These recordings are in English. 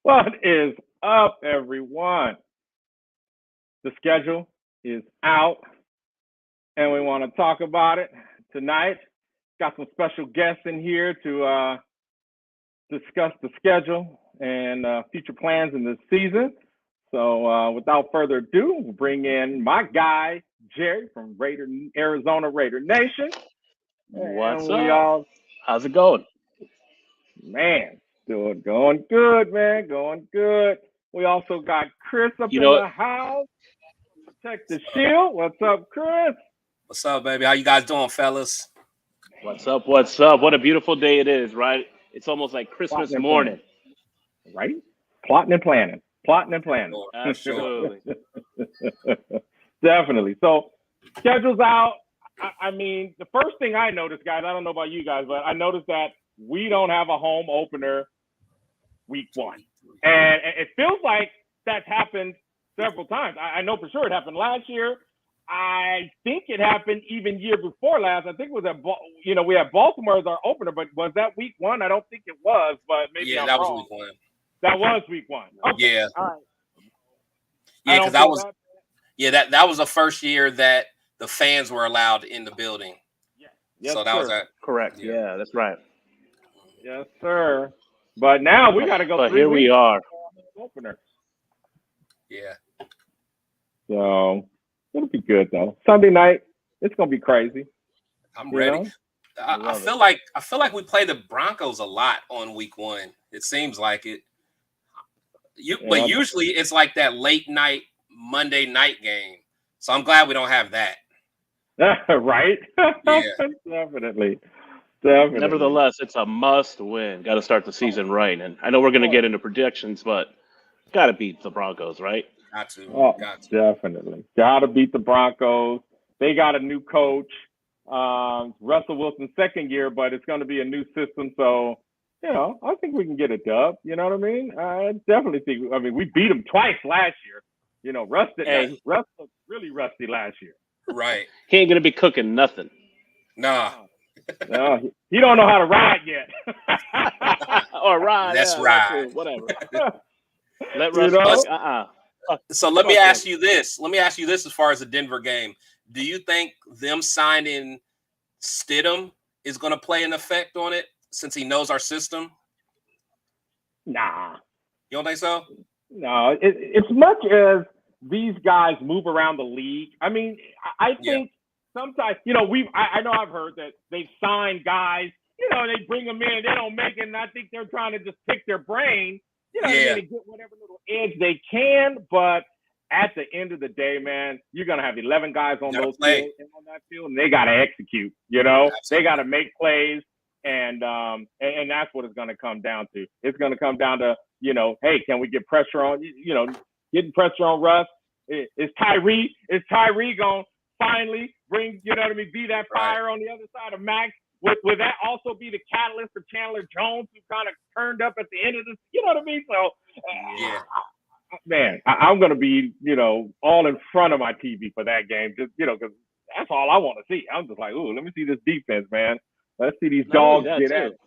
What is up, everyone? The schedule is out, and we want to talk about it tonight. Got some special guests in here to discuss the schedule and future plans in this season. So, without further ado, we'll bring in my guy Jerry from Arizona Raider Nation. What's and we up? all, How's it going? man, still going good, man, going good. We also got Chris up You in know the what? house. Protect the shield. What's up, Chris? What's up, baby? How you guys doing, fellas? What's up? What's up? What a beautiful day it is, right? It's almost like Christmas Plotting and morning. Right? Plotting and planning. Plotting and planning. Absolutely. Definitely. So, schedule's out. I mean, the first thing I noticed, guys, I don't know about you guys, but I noticed that we don't have a home opener week one. And it feels like that's happened several times. I know for sure it happened last year. I think it happened even year before last. I think it was we had Baltimore as our opener, but was that week one? I don't think it was, but maybe Yeah, I'm that was wrong. week one. That was week one. Okay. Yeah, All right. yeah, because that was the first year that the fans were allowed in the building. Yes, So that was sir. that. Correct. Yeah. Yeah, that's right. Yes, sir. But now we got to go. But 3 here we weeks are. before opener. Yeah, So it'll be good though. Sunday night, it's gonna be crazy. I'm You ready. know? I love feel like we play the Broncos a lot on week one. It seems like it. But usually it's like that late night Monday night game. So I'm glad we don't have that. Right? Yeah. Definitely. Nevertheless, it's a must win. Got to start the season right. And I know we're going to get into predictions, but got to beat the Broncos, right? Got to. Oh, Got to. definitely. Got to beat the Broncos. They got a new coach, Russell Wilson's second year, but it's going to be a new system. So, I think we can get a dub. You know what I mean? I definitely think. I mean, we beat them twice last year. Russ was really rusty last year. Right. He ain't going to be cooking nothing. Nah. No, he don't know how to ride yet. Or ride. Let's yeah, ride. too, whatever. Let Russ cook. So let me ask you this. Let me ask you this as far as the Denver game. Do you think them signing Stidham is going to play an effect on it since he knows our system? Nah. You don't think so? No. It's much as these guys move around the league. I mean, I think sometimes, I know I've heard that they've signed guys, they bring them in, they don't make it, and I think they're trying to just pick their brain, to get whatever little edge they can. But at the end of the day, man, you're going to have 11 guys on that field, and they got to execute, They got to make plays, and that's what it's going to come down to. It's going to come down to, hey, can we get pressure on, getting pressure on Russ? Is Tyree going to finally bring, be that fire on the other side of Max? Would that also be the catalyst for Chandler Jones, who kind of turned up at the end of this? You know what I mean? So, man, I'm going to be, all in front of my TV for that game, just, because that's all I want to see. I'm just like, ooh, let me see this defense, man. Let's see these dogs get at it.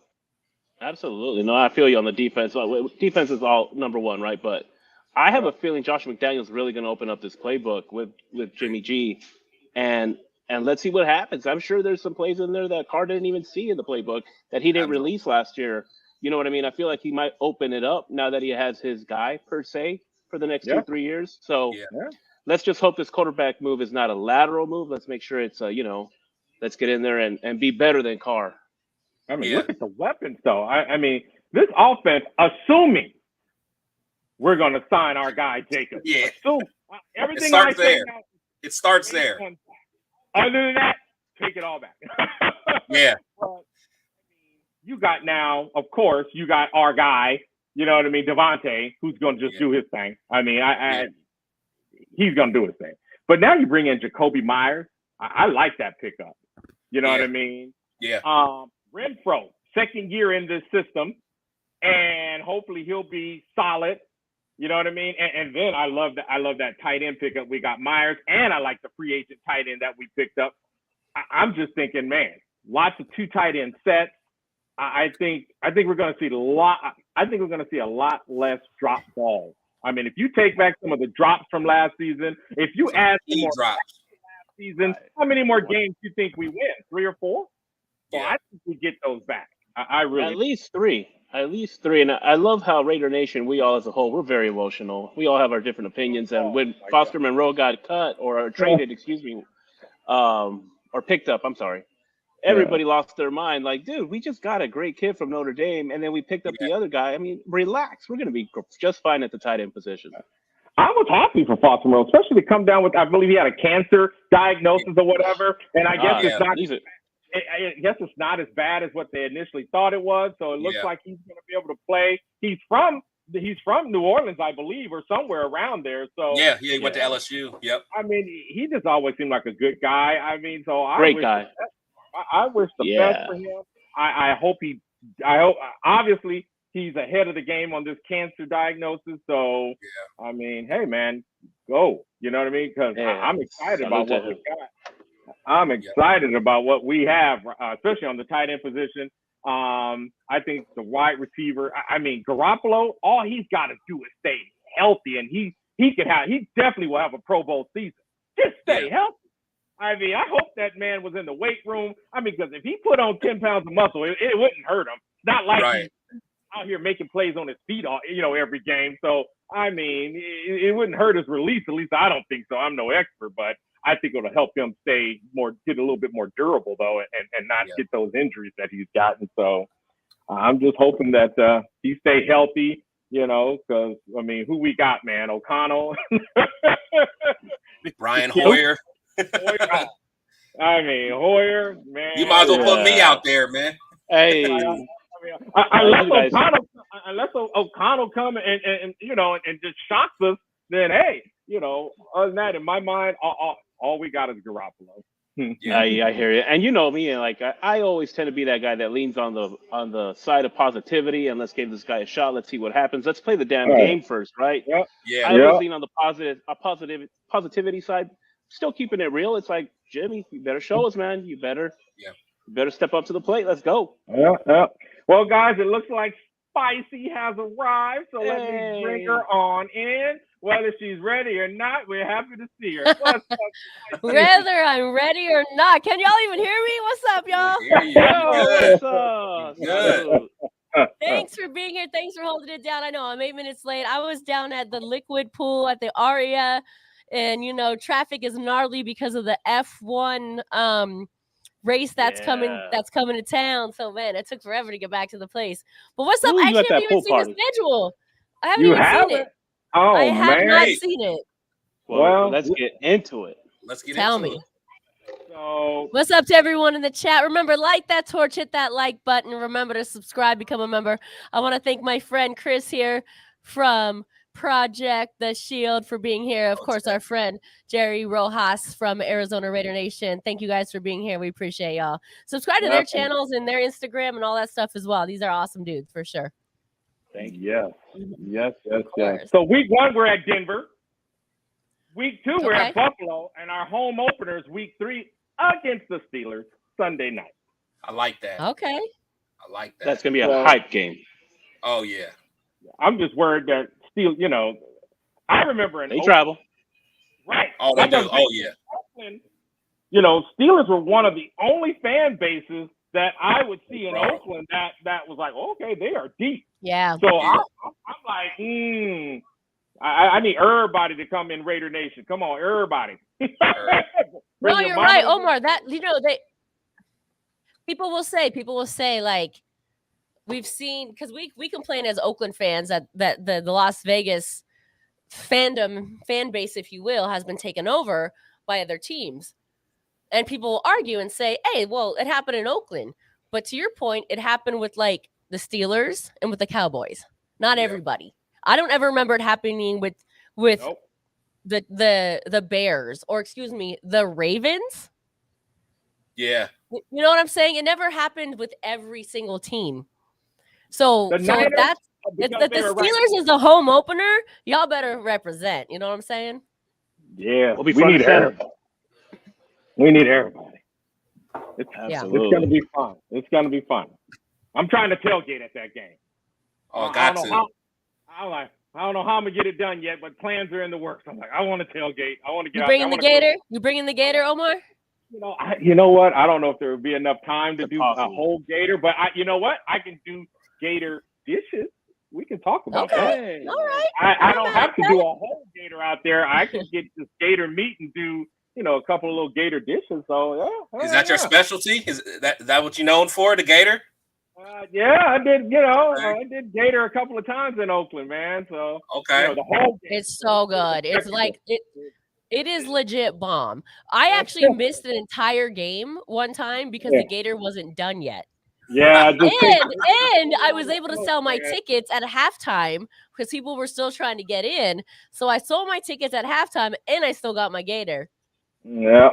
Absolutely. No, I feel you on the defense. Defense is all number one, right? But I have a feeling Josh McDaniels is really going to open up this playbook with Jimmy G, and let's see what happens. I'm sure there's some plays in there that Carr didn't even see in the playbook that he didn't release last year. You know what I mean? I feel like he might open it up now that he has his guy, per se, for the next 2-3 years. So let's just hope this quarterback move is not a lateral move. Let's make sure it's, let's get in there and be better than Carr. I mean, look at the weapons, though. I mean, this offense, assuming we're going to sign our guy, Jacob. Yeah. Everything I say now, it starts there. Other than that, take it all back. Yeah. Well, you got now, of course, you got our guy, Devontae, who's going to just do his thing. I mean, he's going to do his thing. But now you bring in Jacoby Myers. I like that pickup. You know what I mean? Yeah. Renfro, second year in this system, and hopefully he'll be solid. You know what I mean? And then I love that tight end pickup. We got Myers, and I like the free agent tight end that we picked up. I'm just thinking, man, lots of 2 tight end sets. I think we're going to see a lot. I think we're going to see a lot less drop balls. I mean, if you take back some of the drops from last season, if you add some more drops season, how many more games do you think we win? 3 or 4? So I think we get those back. I really at least 3. At least 3. And I love how Raider Nation, we all as a whole, we're very emotional. We all have our different opinions. And when Foster Monroe got cut or traded, or picked up, I'm sorry, everybody lost their mind. Like, dude, we just got a great kid from Notre Dame, and then we picked up the other guy. I mean, relax. We're going to be just fine at the tight end position. I was happy for Foster Monroe, especially to come down with, I believe he had a cancer diagnosis or whatever. And I guess it's not. I guess it's not as bad as what they initially thought it was. So it looks like he's going to be able to play. He's from New Orleans, I believe, or somewhere around there. So he went to LSU. Yep. I mean, he just always seemed like a good guy. I mean, so I great guy. I wish the best for him. I hope obviously he's ahead of the game on this cancer diagnosis. So I mean, hey man, go. You know what I mean? Because I'm excited about what we got. I'm excited about what we have, especially on the tight end position. I think the wide receiver, I mean, Garoppolo, all he's got to do is stay healthy, and he definitely will have a Pro Bowl season. Just stay healthy. I mean, I hope that man was in the weight room. I mean, because if he put on 10 pounds of muscle, it wouldn't hurt him. It's not like he's out here making plays on his feet, every game. So, I mean, it wouldn't hurt his release. At least I don't think so. I'm no expert, but I think it'll help him get a little bit more durable, though, and not get those injuries that he's gotten. So I'm just hoping that he stay healthy, because, I mean, who we got, man? O'Connell. Brian Hoyer. I mean, Hoyer, man. You might as well put me out there, man. Hey. Unless O'Connell come and just shocks us, then, hey, other than that, in my mind, all we got is Garoppolo. I hear you, and you know me, and like I always tend to be that guy that leans on the side of positivity, and let's give this guy a shot. Let's see what happens. Let's play the damn game first, right? I always lean on the positivity side, still keeping it real. It's like, Jimmy, you better show us, man. You better step up to the plate. Let's go. Well, guys, it looks like Spicy has arrived, so let me bring her on in. Whether she's ready or not, we're happy to see her. What's up, whether I'm ready or not. Can y'all even hear me? What's up, y'all? Good. Thanks for being here. Thanks for holding it down. I know I'm 8 minutes late. I was down at the Liquid Pool at the Aria, and traffic is gnarly because of the F1 race that's coming to town. So man, it took forever to get back to the place. But what's up? I haven't even seen the schedule. I haven't even seen it. Oh, I have not seen it. Well, let's get into it. Tell me. So, what's up to everyone in the chat? Remember, light that torch, hit that like button. Remember to subscribe, become a member. I want to thank my friend Chris here from Project The Shield for being here. Of course, our friend Jerry Rojas from Arizona Raider Nation. Thank you guys for being here. We appreciate y'all. Subscribe to their channels and their Instagram and all that stuff as well. These are awesome dudes for sure. Thank you. Yes. So week 1, we're at Denver. Week 2, we're at Buffalo. And our home opener is week 3 against the Steelers Sunday night. I like that. Okay. I like that. That's going to be a hype game. Oh, yeah. I'm just worried that I remember in Oakland, travel. Right. Oh, they do. Oh, yeah. Oakland, Steelers were one of the only fan bases that I would see in Oakland that was like, okay, they are deep. Yeah. So I'm like, I need everybody to come in Raider Nation. Come on, everybody. No, you're right, Omar. That people will say like we've seen, because we complain as Oakland fans that the Las Vegas fan base, if you will, has been taken over by other teams. And people will argue and say, hey, well, it happened in Oakland. But to your point, it happened with like the Steelers and with the Cowboys. Not everybody. I don't ever remember it happening with the Bears, or excuse me, the Ravens. Yeah. You know what I'm saying? It never happened with every single team. So if the Steelers is the home opener, y'all better represent. You know what I'm saying? Yeah. We need everybody. We need everybody. It's going to be fun. It's going to be fun. I'm trying to tailgate at that game. Oh, got to. I don't know how I'm gonna get it done yet, but plans are in the works. I'm like, I want to tailgate. I want to get. You bringing the gator? You bringing the gator, Omar? You know what? I don't know if there would be enough time to It's do possible. a whole gator, but you know what? I can do gator dishes. We can talk about that. Hey. All right. I don't have to do a whole gator out there. I can get this gator meat and do, a couple of little gator dishes. So yeah. Is that your specialty? Is that what you're known for, the gator? Yeah, I did. I did gator a couple of times in Oakland, man. So okay, the whole gator. It's so good. It's like it is legit bomb. I actually missed an entire game one time because the gator wasn't done yet. Yeah, and I was able to sell my tickets at halftime because people were still trying to get in. So I sold my tickets at halftime, and I still got my gator. Yeah.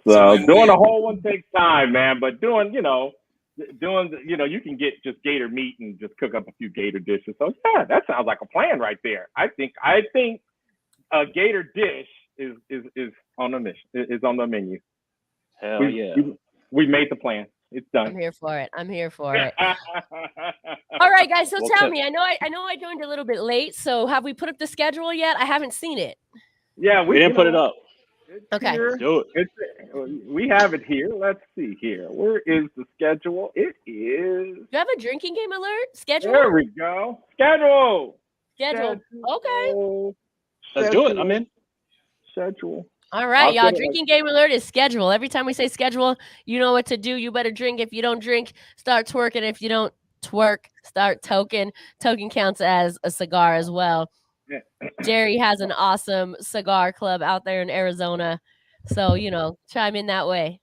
So doing a whole one takes time, man. But doing, you can get just gator meat and just cook up a few gator dishes. So yeah, that sounds like a plan right there. I think a gator dish is on the mission. Is on the menu. Hell yeah. We made the plan. It's done. I'm here for it. All right, guys. So tell me, I know I joined a little bit late. So have we put up the schedule yet? I haven't seen it. Yeah, we didn't put it up. Okay. Let's do it. We have it here. Let's see here. Where is the schedule? It is. Do you have a drinking game alert? Schedule? There we go. Schedule. Okay. Let's do it. I'm in. Schedule. All right, y'all. Drinking game alert is schedule. Every time we say schedule, you know what to do. You better drink. If you don't drink, start twerking. If you don't twerk, start token. Token counts as a cigar as well. Jerry has an awesome cigar club out there in Arizona. So, chime in that way.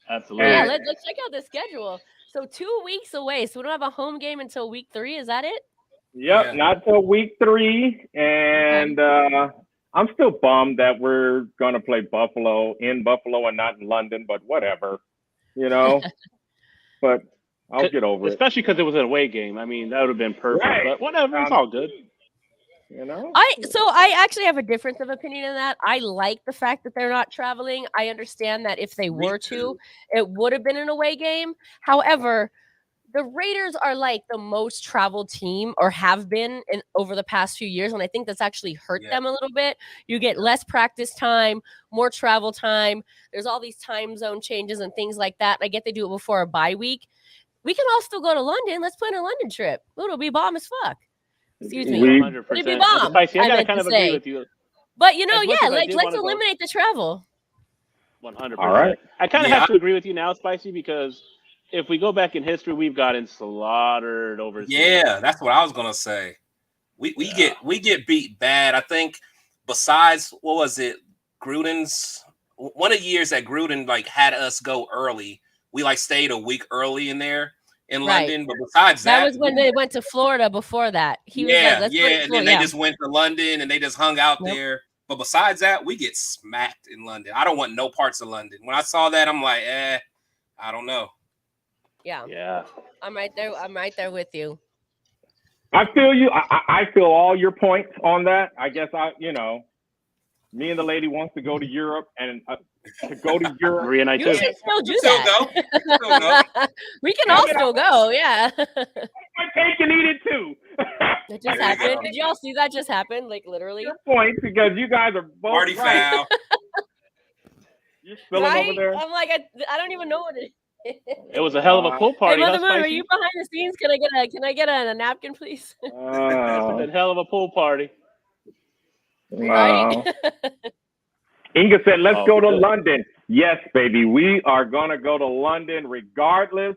Absolutely. Yeah, let's check out the schedule. So 2 weeks away. So we don't have a home game until week 3. Is that it? Yep, not till week 3. And I'm still bummed that we're going to play Buffalo and not in London, but whatever, But I'll get over it. Especially because it was an away game. I mean, that would have been perfect, but whatever. It's all good. I actually have a difference of opinion in that. I like the fact that they're not traveling. I understand that if they were to, it would have been an away game. However, the Raiders are like the most traveled team, or have been over the past few years, and I think that's actually hurt them a little bit. You get less practice time, more travel time. There's all these time zone changes and things like that. I get they do it before a bye week. We can all still go to London. Let's plan a London trip. It'll be bomb as fuck. Excuse me. 100%. It'll be bomb. Spicy, I gotta kind of agree with you. But let's eliminate the travel. 100%. All right. I kind of have to agree with you now, Spicy, because if we go back in history, we've gotten slaughtered overseas. Yeah, that's what I was gonna say. We get beat bad. I think besides what was it, Gruden's one of the years that Gruden had us go early. We stayed a week early in there in London. But besides that was when they went to Florida before that. And then they just went to London and they just hung out there. But besides that, we get smacked in London. I don't want no parts of London. When I saw that, I'm like, I don't know. Yeah. I'm right there with you. I feel you. I feel all your points on that. I guess me and the lady wants to go to Europe, and to go to Europe. Maria and I you too. should still do that. We can all still go. Yeah. My cake and eat it too. It just happened. Did y'all see that just happen? Literally. Good point, because you guys are both party foul. You're spilling over there. I'm like, I don't even know what it is. It was a hell of a pool party. Hey, Mother Moon, are you behind the scenes? Can I get a napkin, please? It's a hell of a pool party. Wow. Inga said, let's go to London. Yes, baby. We are going to go to London regardless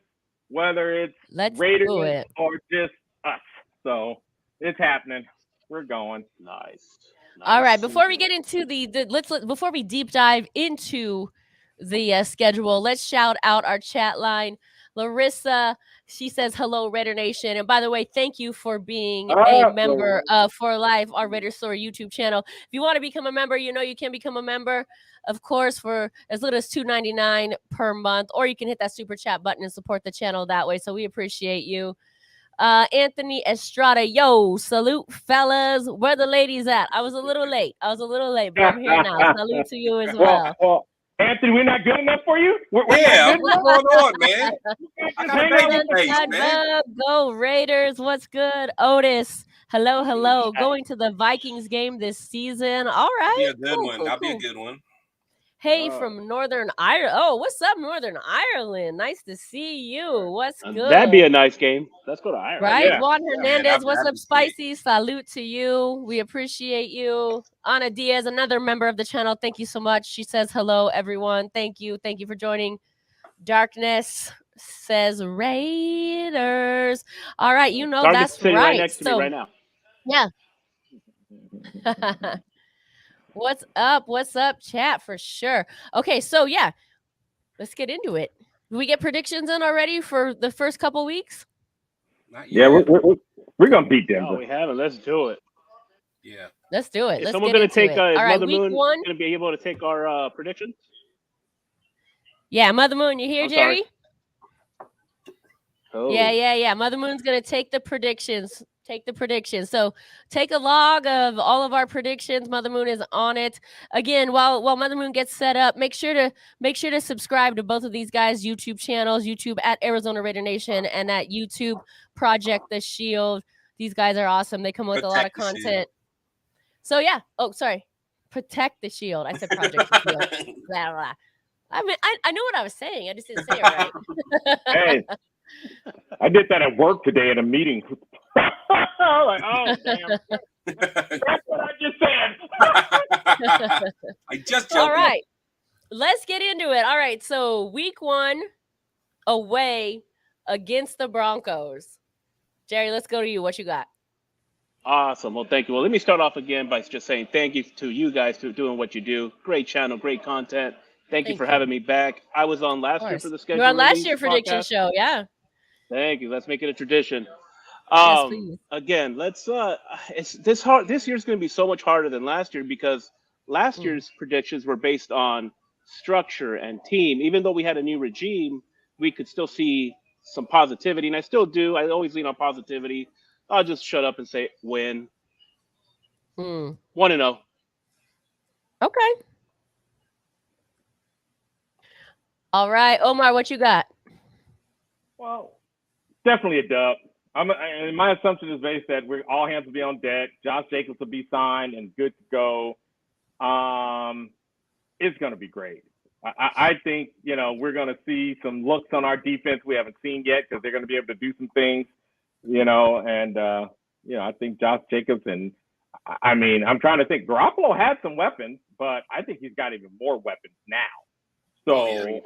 whether it's Raiders or just us. So it's happening. We're going. Nice. All right. Before we get into before we deep dive into the schedule, let's shout out our chat line. Larissa, she says, hello, Raider Nation. And by the way, thank you for being a member for life, our Raider Store YouTube channel. If you want to become a member, you can become a member, of course, for as little as $2.99 per month, or you can hit that super chat button and support the channel that way. So we appreciate you. Anthony Estrada, yo, salute, fellas. Where the ladies at? I was a little late, but I'm here now. Salute to you as well. Anthony, we're not good enough for you? We're Yeah, not good what's enough? going on, man? I got a baby face, Sunshine man. Bub, go Raiders. What's good? Otis. Hello. Going to the Vikings game this season. All That'll be right. a good one. That'll be a Cool. good one. Hey, from Northern Ireland. Oh, what's up, Northern Ireland? Nice to see you. What's good? That'd be a nice game. Let's go to Ireland. Right? Yeah. Juan Hernandez, what's that'd up, be Spicy? Salute to you. We appreciate you. Ana Diaz, another member of the channel. Thank you so much. She says hello, everyone. Thank you. Thank you for joining. Darkness says Raiders. All right, you know Darkness that's sitting right. right next to me right now. Yeah. What's up? What's up, chat? For sure. Okay, so yeah, let's get into it. Did we get predictions in already for the first couple weeks? Not Yeah, yet. we're gonna beat No, Denver. we haven't. Let's do it. Yeah. Let's do it. Is Let's someone get going into to take, it. is All right, Mother week Moon one. going to be able to take our predictions? Yeah, Mother Moon, you here, I'm Jerry? sorry. Oh. Yeah. Mother Moon's gonna take the predictions. So take a log of all of our predictions. Mother Moon is on it. Again, while Mother Moon gets set up, make sure to subscribe to both of these guys' YouTube channels, YouTube at Arizona Raider Nation and at YouTube Project the Shield. These guys are awesome. They come with a lot of Protect the content. So yeah. Oh, sorry. Protect the Shield. I said Project the Shield. Blah, blah. I mean, I knew what I was saying. I just didn't say it right. Hey, I did that at work today in a meeting. Like, oh damn, that's what I just said. I just All jumped right, let's get into it. All right, so week one away against the Broncos. Jerry, let's go to you. What you got? Awesome. Well, thank you. Well, let me start off again by just saying thank you to you guys for doing what you do. Great channel, great content. Thank you for having me back. I was on last year for the schedule. You were on last year release prediction podcast. show, yeah. Thank you. Let's make it a tradition. Yes, please. Again, let's it's this hard. This year's going to be so much harder than last year because last year's predictions were based on structure and team. Even though we had a new regime, we could still see some positivity, and I still do. I always lean on positivity. I'll just shut up and say win. 1-0. Okay. All right, Omar, what you got? Well, definitely a dub. And my assumption is based that we're all hands will be on deck. Josh Jacobs will be signed and good to go. It's going to be great. I think, we're going to see some looks on our defense we haven't seen yet because they're going to be able to do some things, and, I think Josh Jacobs I'm trying to think. Garoppolo had some weapons, but I think he's got even more weapons now. So,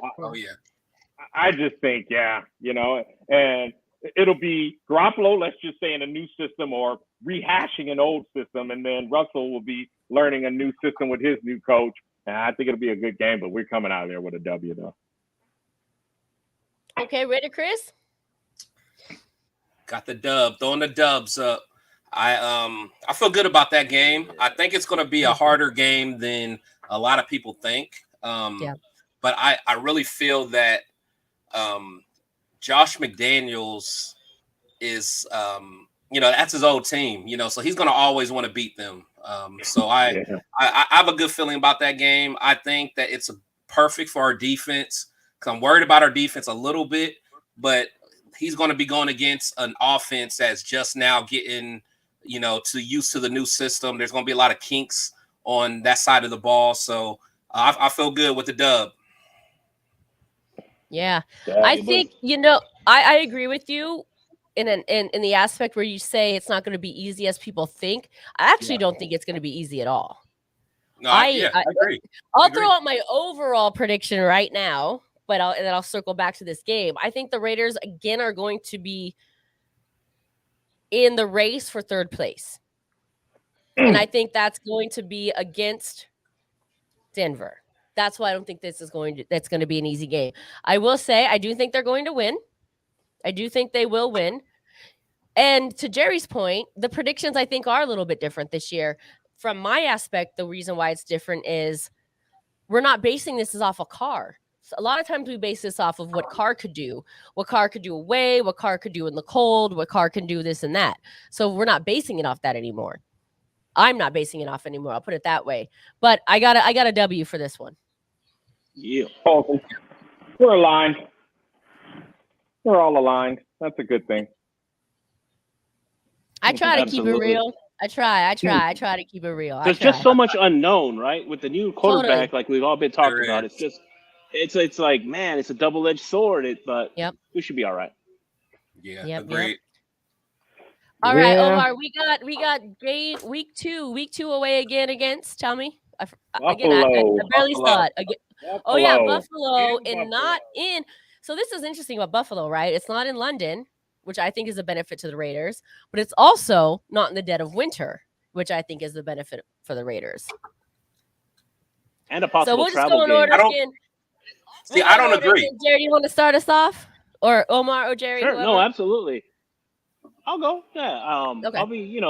I just think, and it'll be Garoppolo, let's just say, in a new system or rehashing an old system, and then Russell will be learning a new system with his new coach. And I think it'll be a good game, but we're coming out of there with a W, though. Okay, ready, Chris? Got the dub, throwing the dubs up. I feel good about that game. I think it's going to be a harder game than a lot of people think. But I really feel that Josh McDaniels is, that's his old team, so he's going to always want to beat them. So I have a good feeling about that game. I think that it's perfect for our defense because I'm worried about our defense a little bit, but he's going to be going against an offense that's just now getting, used to the new system. There's going to be a lot of kinks on that side of the ball. So I feel good with the dub. Yeah, I think, I agree with you in the aspect where you say it's not going to be easy as people think. I actually don't think it's going to be easy at all. No, I agree. I'll throw out my overall prediction right now, but I'll circle back to this game. I think the Raiders again are going to be in the race for third place. And I think that's going to be against Denver. That's why I don't think that's going to be an easy game. I will say I do think they're going to win. I do think they will win. And to Jerry's point, the predictions I think are a little bit different this year. From my aspect, the reason why it's different is we're not basing this off a Carr. So a lot of times we base this off of what Carr could do away, what Carr could do in the cold, what Carr can do this and that. So we're not basing it off that anymore. I'm not basing it off anymore. I'll put it that way. But I got a W for this one. Yeah. Oh, we're aligned. We're all aligned. That's a good thing. I try to keep it Absolutely. real. I try to keep it real. There's just so much unknown, right? With the new quarterback, like we've all been talking about, it's just, it's like, man, it's a double-edged sword. But we should be all right. Yeah, agreed. All right, Omar, we got week two away again against. Tell me, I barely saw it. Oh yeah, Buffalo and not in. So this is interesting about Buffalo, right? It's not in London, which I think is a benefit to the Raiders, but it's also not in the dead of winter, which I think is the benefit for the Raiders. And a possible travel game. I don't agree. Jerry, do you want to start us off? Or Omar or Jerry? Sure, whoever? no, absolutely. I'll go. Yeah. Okay. I'll be,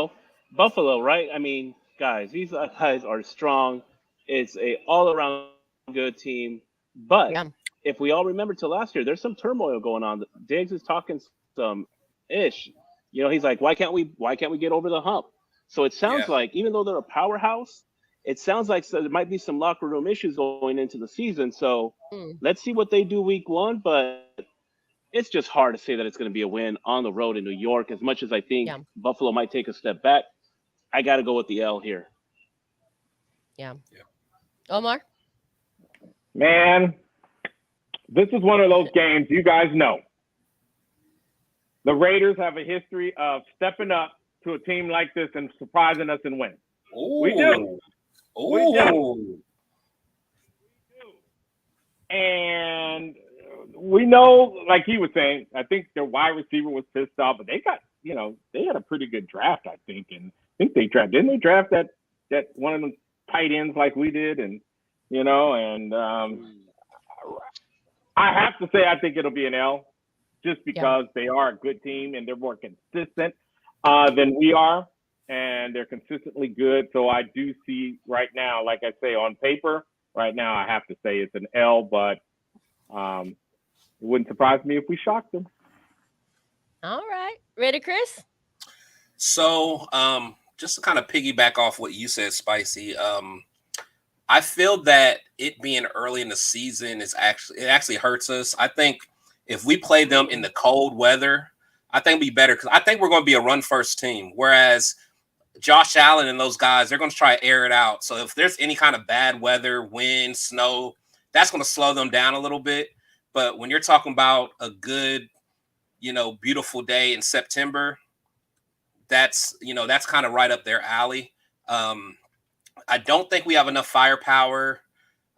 Buffalo, right? I mean, guys, these guys are strong. It's a all-around good team. But if we all remember to last year, there's some turmoil going on. Diggs is talking some ish. He's like, why can't we get over the hump? So it sounds like, even though they're a powerhouse, it sounds like there might be some locker room issues going into the season. So let's see what they do week 1. But it's just hard to say that it's going to be a win on the road in New York. As much as I think Buffalo might take a step back, I got to go with the L here. Yeah. Omar? Man, this is one of those games you guys know. The Raiders have a history of stepping up to a team like this and surprising us and winning. We do. We do. And we know, like he was saying, I think their wide receiver was pissed off, but they got, they had a pretty good draft, I think. And I think didn't they draft that one of them tight ends like we did? And, I have to say, I think it'll be an L just because they are a good team and they're more consistent than we are. And they're consistently good. So I do see right now, like I say, on paper, right now, I have to say it's an L, but it wouldn't surprise me if we shocked them. All right. Ready, Chris? So just to kind of piggyback off what you said, Spicy, I feel that it being early in the season actually hurts us. I think if we play them in the cold weather, I think it'd be better because I think we're going to be a run-first team, whereas Josh Allen and those guys, they're going to try to air it out. So if there's any kind of bad weather, wind, snow, that's going to slow them down a little bit. But when you're talking about a good, beautiful day in September, that's kind of right up their alley. I don't think we have enough firepower.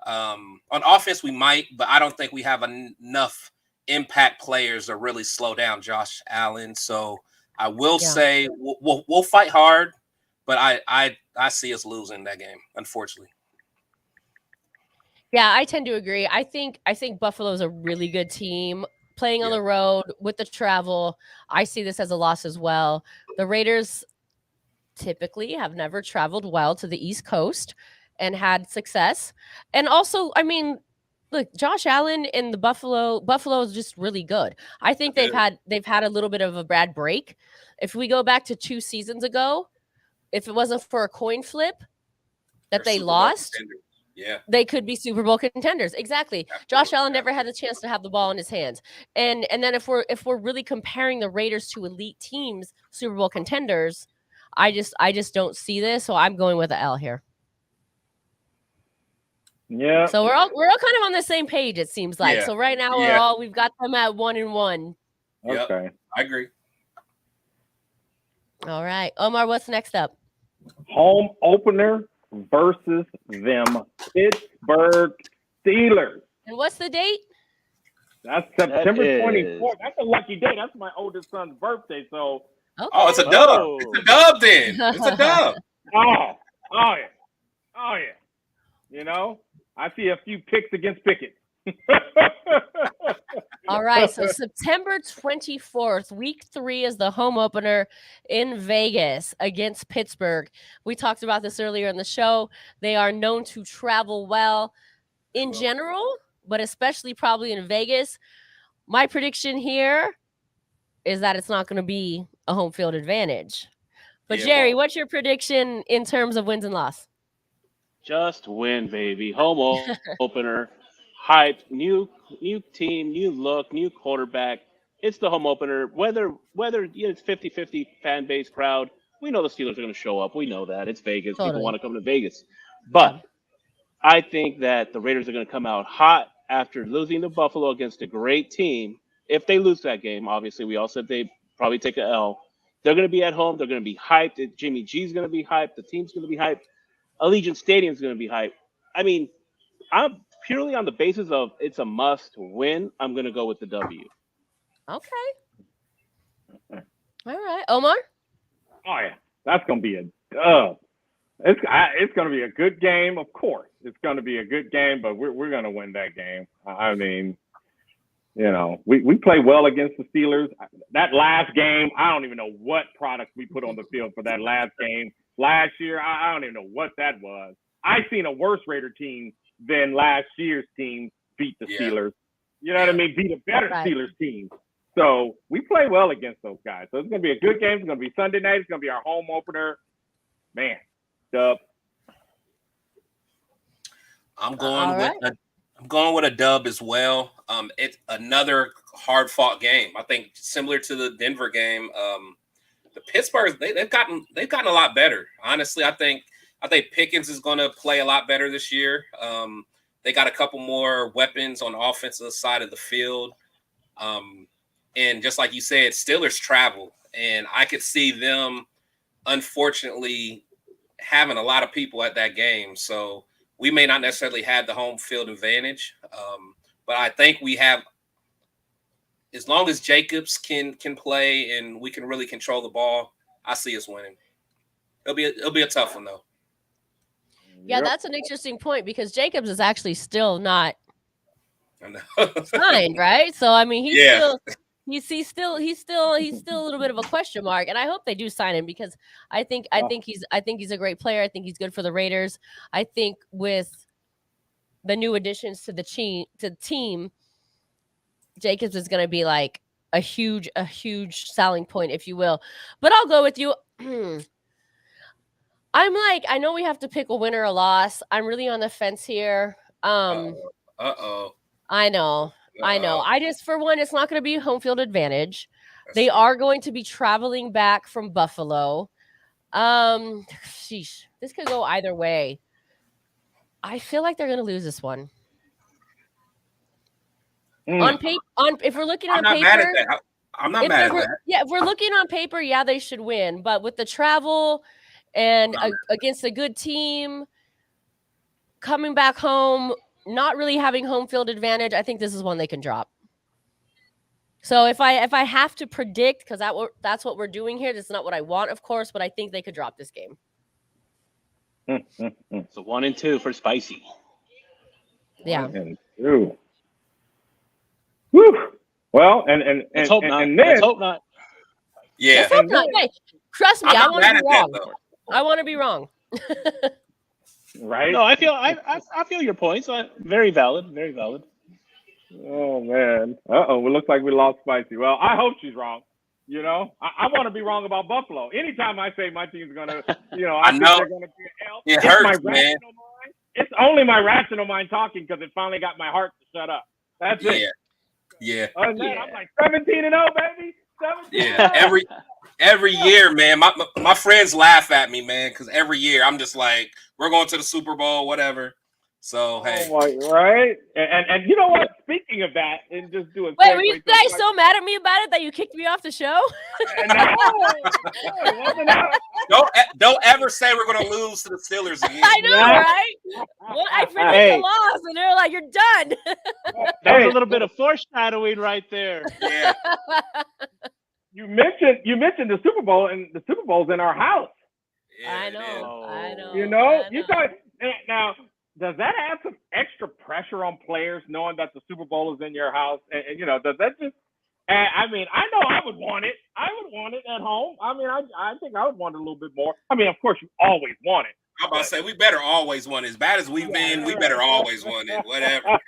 On offense, we might, but I don't think we have enough impact players to really slow down Josh Allen. So I will say we'll fight hard, but I see us losing that game, unfortunately. Yeah, I tend to agree. I think Buffalo's a really good team. Playing on the road with the travel, I see this as a loss as well. The Raiders typically have never traveled well to the East Coast and had success. And also, I mean, look, Josh Allen in the Buffalo is just really good. I think they've had a little bit of a bad break. If we go back to 2 seasons ago, if it wasn't for a coin flip that they lost, they could be Super Bowl contenders. Exactly. Josh Allen never had the chance to have the ball in his hands. And then if we're really comparing the Raiders to elite teams, Super Bowl contenders, I just don't see this. So I'm going with the L here. Yeah. So we're all kind of on the same page, it seems like. So right now we've got them at 1-1. Okay. Yep, I agree. All right. Omar, what's next up? Home opener versus them Pittsburgh Steelers. And what's the date? That's September 24th. That's a lucky day. That's my oldest son's birthday. So Oh, it's a dub. It's a dub then. It's a dub. Oh yeah. I see a few picks against Pickett. All right, so September 24th, week 3 is the home opener in Vegas against Pittsburgh. We talked about this earlier in the show. They are known to travel well in general, but especially probably in Vegas. My prediction here is that it's not going to be a home field advantage. But Jerry, what's your prediction in terms of wins and loss? Just win, baby. Home opener. hyped, new team, new look, new quarterback. It's the home opener. Whether it's 50-50 fan base crowd, we know the Steelers are going to show up. We know that. It's Vegas. Totally. People want to come to Vegas. But I think that the Raiders are going to come out hot after losing to Buffalo against a great team. If they lose that game, obviously, we all said they probably take an L. They're going to be at home. They're going to be hyped. Jimmy G's going to be hyped. The team's going to be hyped. Allegiant Stadium's going to be hyped. I mean, I'm purely on the basis of it's a must win. I'm going to go with the W. Okay. All right. Omar? Oh, yeah. That's going to be a dub. It's going to be a good game, of course. It's going to be a good game, but we're going to win that game. I mean, you know, we play well against the Steelers. That last game, I don't even know what product we put on the field for that last game. Last year, I don't even know what that was. I've seen a worse Raider team than last year's team beat the Steelers. You know what I mean? Beat a better Steelers team. So we play well against those guys. So it's going to be a good game. It's going to be Sunday night. It's going to be our home opener. Man, dub. I'm going with a dub as well. It's another hard fought game. I think similar to the Denver game. The Pittsburgh they've gotten a lot better. Honestly, I think Pickens is going to play a lot better this year. They got a couple more weapons on the offensive side of the field. And just like you said, Steelers travel, and I could see them, unfortunately, having a lot of people at that game. So we may not necessarily have the home field advantage, but I think we have, as long as Jacobs can play and we can really control the ball, I see us winning. It'll be a tough one though. Yeah, that's an interesting point because Jacobs is actually still not signed, right? So I mean, he's still a little bit of a question mark, and I hope they do sign him because I think he's a great player. I think he's good for the Raiders. I think with the new additions to the team, Jacobs is going to be like a huge selling point, if you will. But I'll go with you. I know we have to pick a winner or a loss. I'm really on the fence here. I know. I just, for one, it's not going to be home field advantage. They are going to be traveling back from Buffalo. Sheesh, this could go either way. I feel like they're going to lose this one. If we're looking on paper, I'm not mad at that. Yeah, if we're looking on paper, yeah, they should win. But with the travel and against a good team, coming back home, not really having home field advantage, I think this is one they can drop. So if I have to predict, because that's what we're doing here, this is not what I want, of course, but I think they could drop this game. So 1 and 2 for Spicy. Yeah. 1 and 2. Woo. Well, and let's hope not. Then, let's hope not. Yeah. Let's hope not. Hey, trust me, I want to be wrong. I want to be wrong. Right? No, I feel your points. Very valid. Very valid. Oh man. It looks like we lost Spicy. Well, I hope she's wrong. You know, I want to be wrong about Buffalo. Anytime I say my team's gonna, I think they're gonna be an L. It hurts, man. It's only my rational mind talking because it finally got my heart to shut up. That's it. Yeah. Other than that, I'm like 17-0, baby. 17-0. Yeah. Every year, man, my friends laugh at me, man, because every year I'm just like, we're going to the Super Bowl, whatever. So hey, right? And you know what? Speaking of that, and just do a wait, were you guys so mad at me about it that you kicked me off the show? Don't ever say we're going to lose to the Steelers again. I know, right? Well, I predicted the loss, and they're like, "You're done." That was a little bit of foreshadowing right there. Yeah. You mentioned the Super Bowl, and the Super Bowl's in our house. Yeah, I know. You know, you thought now. Does that add some extra pressure on players knowing that the Super Bowl is in your house? And does that just? I mean, I know I would want it. I would want it at home. I mean, I think I would want it a little bit more. I mean, of course, you always want it. I'm about to say we better always want it. As bad as we've been, we better always want it. Whatever.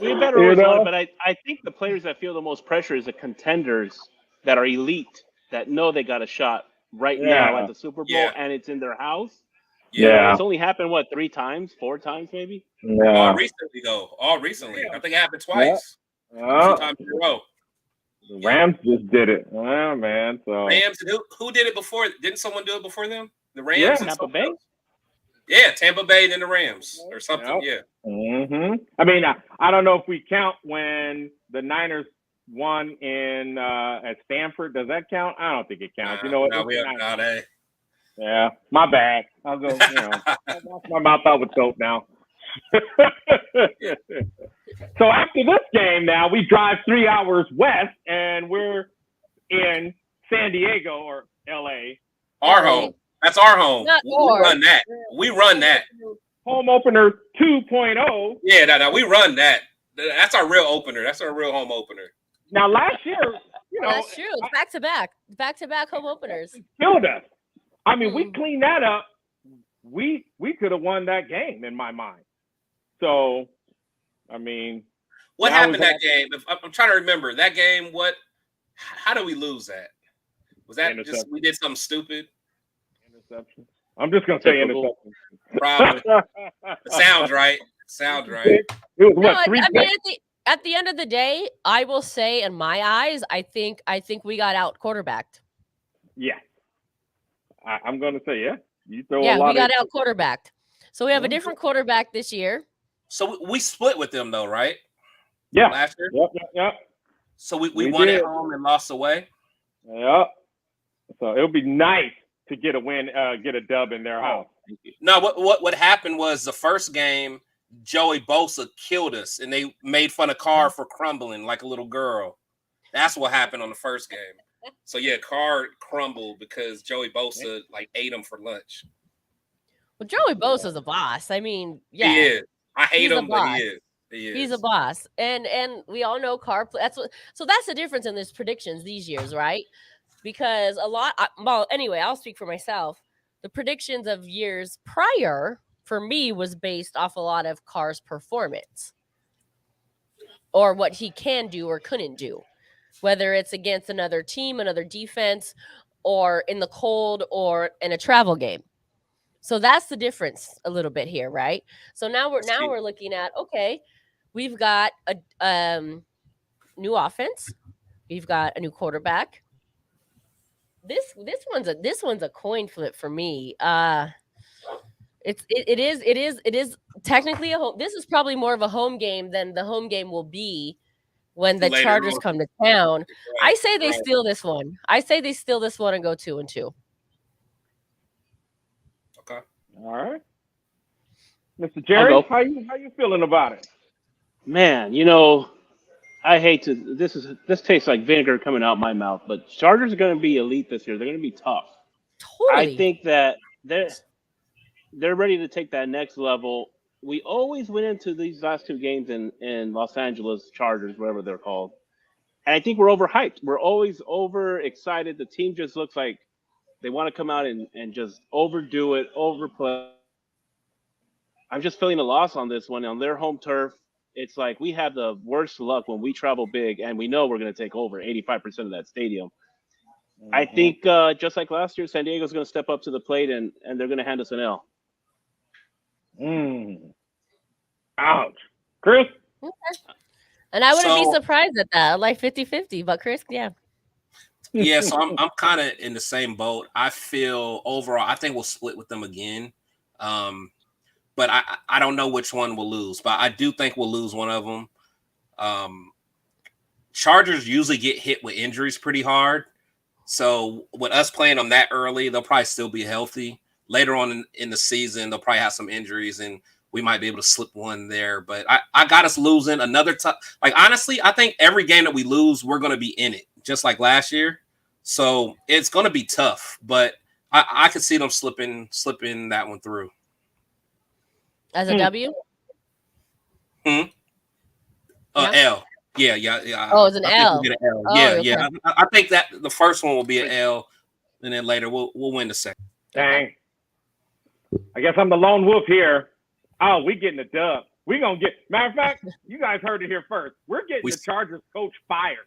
We better always want it. But I think the players that feel the most pressure is the contenders that are elite, that know they got a shot right now at the Super Bowl, and it's in their house. Yeah. It's only happened, 3 times, 4 times maybe? Yeah. All recently. I think it happened twice. Yeah. 2 times in a row. The Rams just did it. Yeah, man. So Rams, who did it before? Didn't someone do it before them? The Rams Yeah. and Tampa Bay? Yeah, Tampa Bay and the Rams or something. Yep. Yeah. Mm-hmm. I mean, I don't know if we count when the Niners won in at Stanford. Does that count? I don't think it counts. You know what? Yeah, my bad. I'll go. I wash my mouth out with soap now. So after this game, now we drive 3 hours west, and we're in San Diego or LA. Our home. That's our home. We run that. Home opener 2.0. Yeah, no, we run that. That's our real opener. That's our real home opener. Now, last year, that's true. It's back-to-back home openers. Killed us. I mean, we cleaned that up. We could have won that game in my mind. So, I mean, what happened that game? I'm trying to remember that game. How did we lose that? Was that just we did something stupid? Interception. I'm just gonna say interception. Probably. Sounds right. It was what? No, I mean, at the end of the day, I will say, in my eyes, I think we got out quarterbacked. Yeah. I'm gonna say You throw we got out out quarterbacked. So we have a different quarterback this year. So we split with them though, right? Yeah. Last year. Yep. So we won at home and lost away. Yep. So it'll be nice to get a win, get a dub in their house. No, what happened was the first game, Joey Bosa killed us, and they made fun of Carr for crumbling like a little girl. That's what happened on the first game. So yeah, Carr crumbled because Joey Bosa ate him for lunch. Well, Joey Bosa's a boss. I mean, yeah, he is. I hate him, but he is. He's a boss, and we all know Carr. So that's the difference in these predictions these years, right? Because anyway, I'll speak for myself. The predictions of years prior for me was based off a lot of Carr's performance or what he can do or couldn't do, whether it's against another team, another defense, or in the cold or in a travel game. So that's the difference a little bit here, right? So now we're looking at, okay, we've got a new offense, we've got a new quarterback. This one's a coin flip for me. It is technically this is probably more of a home game than the home game will be when the Chargers come to town. I say they steal this one. I say they steal this one and go 2-2. Okay. All right. Mr. Jerry, how you feeling about it? Man, I hate to. This tastes like vinegar coming out my mouth, but Chargers are going to be elite this year. They're going to be tough. Totally. I think that they're ready to take that next level. We always went into these last 2 games in Los Angeles Chargers, whatever they're called, and I think we're overhyped. We're always overexcited. The team just looks like they want to come out and just overdo it, overplay. I'm just feeling a loss on this one on their home turf. It's like we have the worst luck when we travel big and we know we're going to take over 85% of that stadium. Mm-hmm. I think just like last year, San Diego's going to step up to the plate and they're going to hand us an L. Ouch. Chris? Okay. And I wouldn't be surprised at that, like 50-50. But Chris, yeah. Yeah, so I'm kind of in the same boat. I feel overall, I think we'll split with them again. But I don't know which one we'll lose, but I do think we'll lose one of them. Chargers usually get hit with injuries pretty hard. So with us playing them that early, they'll probably still be healthy. Later on in the season, they'll probably have some injuries and we might be able to slip one there. But I got us losing another time. Like, honestly, I think every game that we lose, we're going to be in it, just like last year. So it's going to be tough, but I could see them slipping that one through. As a W? L. Yeah. Oh, it's an L. We'll get an L. Oh, yeah, okay. yeah. I think that the first one will be an L, and then later we'll win the second. Dang. I guess I'm the lone wolf here. Oh, we getting a dub. We're going to get – matter of fact, you guys heard it here first. We're getting the Chargers coach fired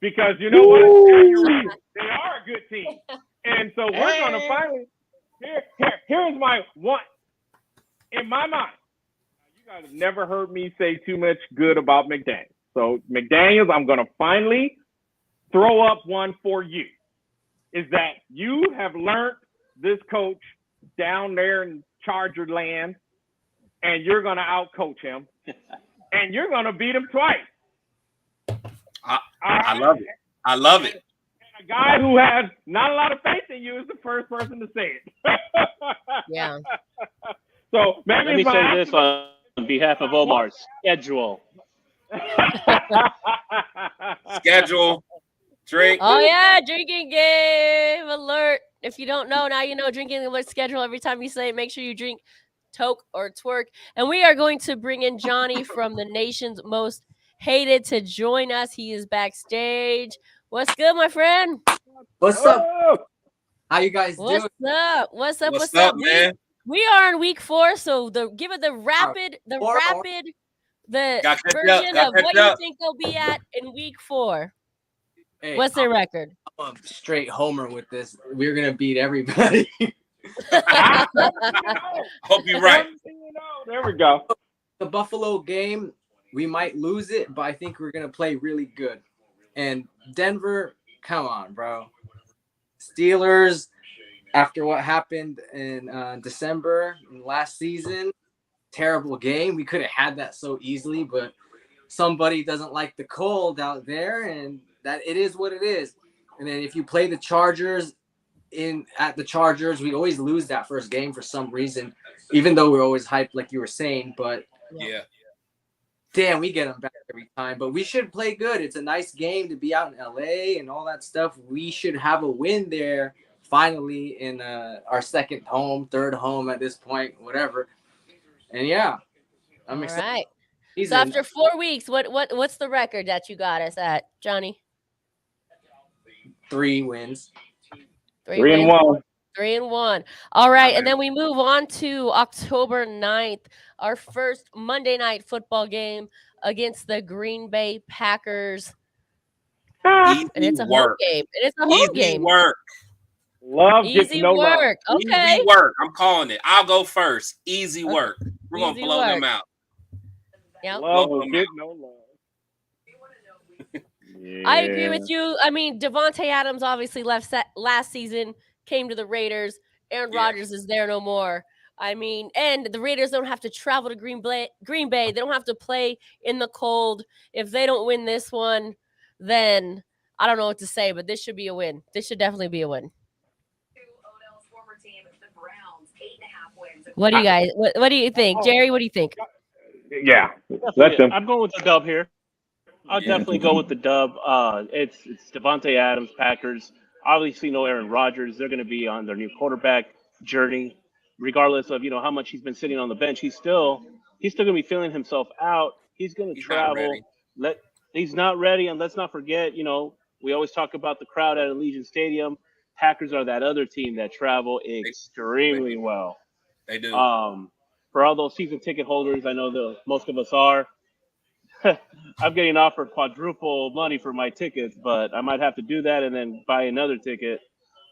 because you know what? They are a good team. And so we're going to finally – here's my one. In my mind, you guys have never heard me say too much good about McDaniels. So McDaniels, I'm going to finally throw up one for you. Is that you have learned this coach down there in Charger land, and you're going to outcoach him, and you're going to beat him twice. I love it. I love it. And a guy who has not a lot of faith in you is the first person to say it. Yeah. So maybe Let me say this on behalf of Omar: schedule. Schedule. Drink. Oh yeah, drinking game alert. If you don't know, now you know. Drinking alert schedule. Every time you say it, make sure you drink toke or twerk. And we are going to bring in Johnny from the nation's most hated to join us. He is backstage. What's good, my friend? What's up? How you guys doing? What's up? What's up, man? We are in week 4, so give it the rapid version of what you think they'll be at in week 4. Hey, what's their record? I'm straight homer with this. We're gonna beat everybody. Hope you're right. There we go. The Buffalo game, we might lose it, but I think we're gonna play really good. And Denver, come on, bro. Steelers, after what happened in December last season, terrible game. We could have had that so easily, but somebody doesn't like the cold out there, and that it is what it is. And then if you play the Chargers at the Chargers, we always lose that first game for some reason, even though we're always hyped, like you were saying. But yeah, damn, we get them back every time. But we should play good. It's a nice game to be out in LA and all that stuff. We should have a win there finally in our second home, third home at this point, whatever. And yeah, I'm excited. All right. So after 4 weeks, what's the record that you got us at, Johnny? 3 wins. 3-1. 3-1. All right, and then we move on to October 9th, our first Monday Night Football game against the Green Bay Packers. And it's a home game. And it's a home game. Work. Love easy no work. Love. Okay. Easy work. I'm calling it. I'll go first. Easy work. We're going to blow them out. Yep. Love will get no love. Yeah. I agree with you. I mean, Davante Adams obviously left last season, came to the Raiders. Aaron Rodgers is there no more. I mean, and the Raiders don't have to travel to Green Bay. They don't have to play in the cold. If they don't win this one, then I don't know what to say, but this should be a win. This should definitely be a win. What do you guys? What do you think, Jerry? What do you think? Yeah, I'm going with the dub here. I'll definitely go with the dub. It's Davante Adams, Packers. Obviously, no Aaron Rodgers. They're going to be on their new quarterback journey, regardless of how much he's been sitting on the bench. He's still going to be feeling himself out. He's going to travel. He's not ready, and let's not forget. We always talk about the crowd at Allegiant Stadium. Packers are that other team that travel extremely well. They do. For all those season ticket holders, I know most of us are. I'm getting offered quadruple money for my tickets, but I might have to do that and then buy another ticket.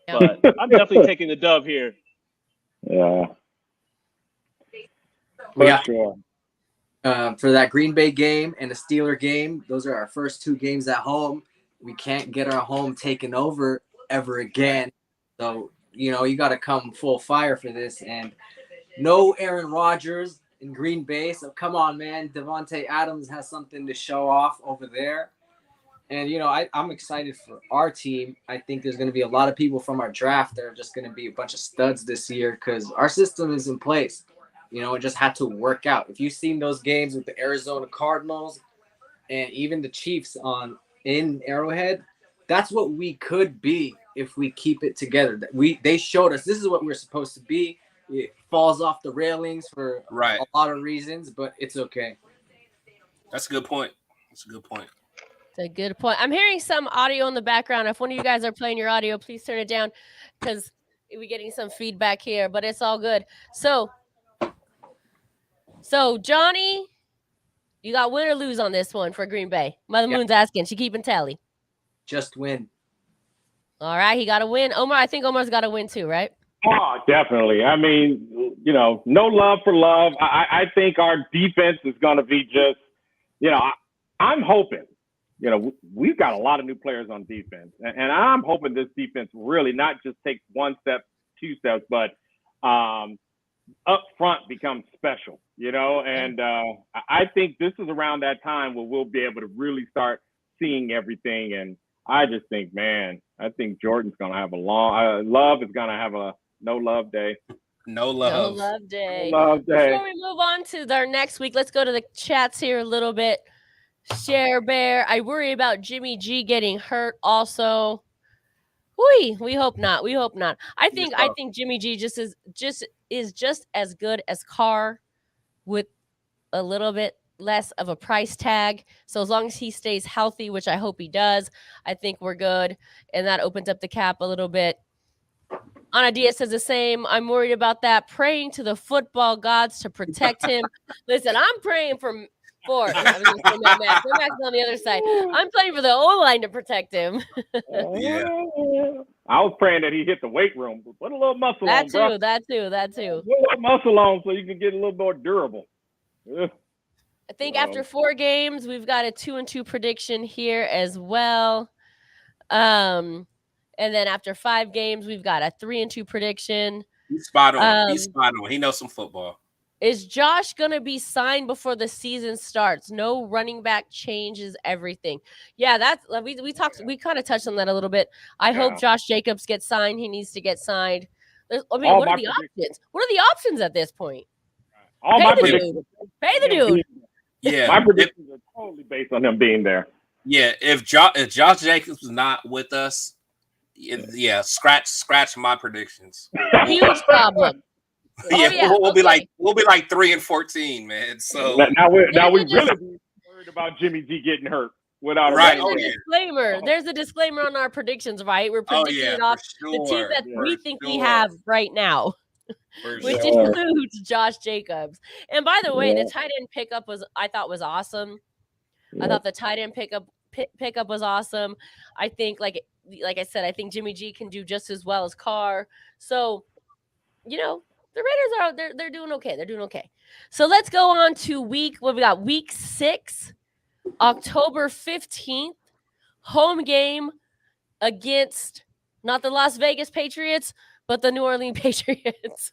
But I'm definitely taking the dub here. Yeah. Sure. For that Green Bay game and the Steeler game, those are our first 2 games at home. We can't get our home taken over ever again. So, you got to come full fire for this. And no Aaron Rodgers in Green Bay. So come on, man. Davante Adams has something to show off over there. And, I'm excited for our team. I think there's going to be a lot of people from our draft that are just going to be a bunch of studs this year because our system is in place. It just had to work out. If you've seen those games with the Arizona Cardinals and even the Chiefs in Arrowhead, that's what we could be if we keep it together. They showed us this is what we're supposed to be. It falls off the railings for a lot of reasons, but it's okay. That's a good point. It's a good point. I'm hearing some audio in the background. If one of you guys are playing your audio, please turn it down because we're getting some feedback here, but it's all good. So Johnny, you got win or lose on this one for Green Bay? Mother Moon's asking. She keeping tally. Just win. All right, he got a win. Omar, I think Omar's got a win too, right? Oh, definitely. I mean, no love for love. I think our defense is going to be just, I'm hoping, we've got a lot of new players on defense. And I'm hoping this defense really not just takes one step, two steps, but up front becomes special, And I think this is around that time where we'll be able to really start seeing everything. And I just think, man, I think Jordan's going to have Love is going to have a no love day. No love. No love day. No love day. Before we move on to our next week, let's go to the chats here a little bit. Share Bear, I worry about Jimmy G getting hurt also. We hope not. We hope not. I think Jimmy G is just as good as Carr with a little bit less of a price tag. So as long as he stays healthy, which I hope he does, I think we're good. And that opens up the cap a little bit. Ana Diaz says the same. I'm worried about that. Praying to the football gods to protect him. Listen, I'm praying for I was going to say Max. Max is on the other side. I'm praying for the O-line to protect him. Yeah. I was praying that he hit the weight room. Put a little muscle on, bro. That too. Put a little muscle on so you can get a little more durable. I think after 4 games, we've got a 2-2 prediction here as well. And then after 5 games, we've got a 3-2 prediction. He's spot on. He's spot on. He knows some football. Is Josh going to be signed before the season starts? No running back changes everything. Yeah, that's we talked. We kind of touched on that a little bit. I hope Josh Jacobs gets signed. He needs to get signed. What are the options? What are the options at this point? Pay the dude. Yeah, my predictions are totally based on him being there. Yeah, if Josh Jacobs is not with us, scratch my predictions. Huge problem. We'll be like 3-14, man. So now we really be worried about Jimmy G getting hurt without disclaimer. There's a disclaimer on our predictions, right? We're predicting it off the team that we think we have right now, which includes Josh Jacobs. And by the way, the tight end pickup I thought was awesome. I thought the tight end pickup was awesome. I think, like I said, I think Jimmy G can do just as well as Carr. So, the Raiders they're doing okay. They're doing okay. So let's go on to week 6, October 15th, home game against not the Las Vegas Patriots, but the New Orleans Patriots.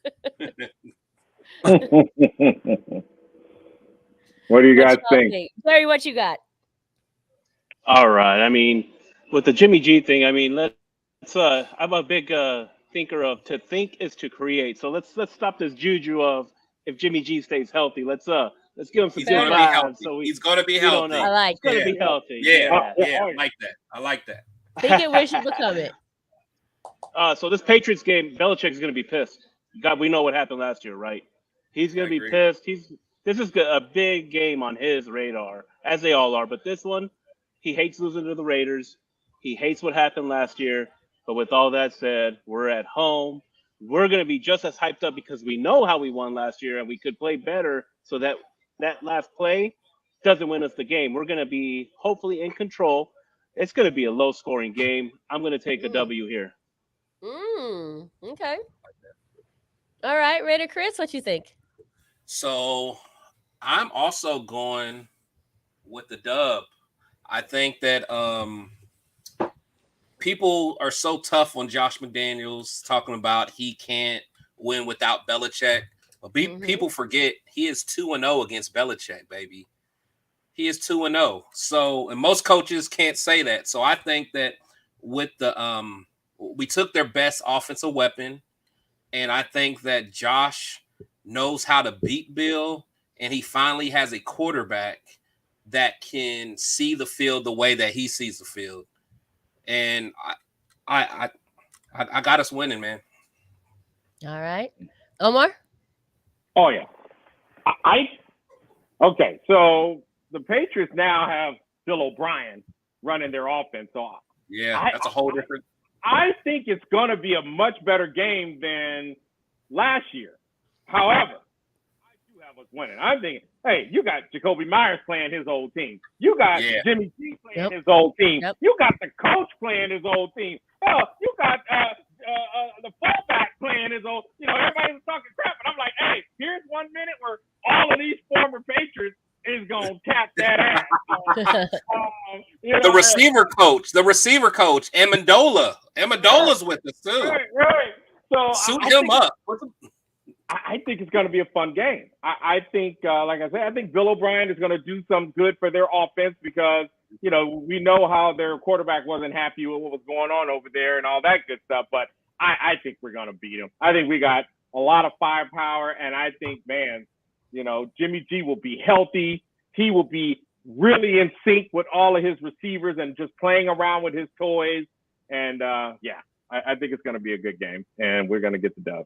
What do you guys think? Jerry, what you got? All right. I mean, with the Jimmy G thing, I mean, I'm a big thinker of to think is to create. So let's stop this juju of if Jimmy G stays healthy. Let's give him some good vibes. So he's gonna be healthy. I like he's gonna be healthy. Yeah. I like that. Think it, wish it, become it. So this Patriots game, Belichick's gonna be pissed. We know what happened last year, right? He's gonna be pissed. This is a big game on his radar, as they all are. But this one, he hates losing to the Raiders. He hates what happened last year. But with all that said, we're at home. We're going to be just as hyped up because we know how we won last year and we could play better so that last play doesn't win us the game. We're going to be hopefully in control. It's going to be a low-scoring game. I'm going to take a W here. Okay. All right, Raider Chris, what you think? So I'm also going with the dub. I think that people are so tough on Josh McDaniels, talking about he can't win without Belichick. But people forget he is 2-0 against Belichick, baby. He is 2-0. So, and most coaches can't say that. So I think that with the we took their best offensive weapon, and I think that Josh knows how to beat Bill, and he finally has a quarterback that can see the field the way that he sees the field. And I got us winning, man. All right. Omar? Oh, yeah. Okay, so the Patriots now have Bill O'Brien running their offense. So yeah, that's a whole different. I think it's going to be a much better game than last year. However, I do have us winning. I'm thinking, hey, you got Jacoby Myers playing his old team. You got Jimmy G playing his old team. You got the coach playing his old team. Hell, you got the fullback playing years old. You know, everybody was talking crap, and I'm like, hey, here's 1 minute where all of these former Patriots is gonna tap that ass. The receiver coach, Amendola's with us too. Right. So suit him up. I think it's going to be a fun game. I think, like I said, I think Bill O'Brien is going to do some good for their offense because, you know, we know how their quarterback wasn't happy with what was going on over there and all that good stuff. But I think we're going to beat them. I think we got a lot of firepower, and I think, man, you know, Jimmy G will be healthy. He will be really in sync with all of his receivers and just playing around with his toys. And, I think it's going to be a good game, and we're going to get the dub.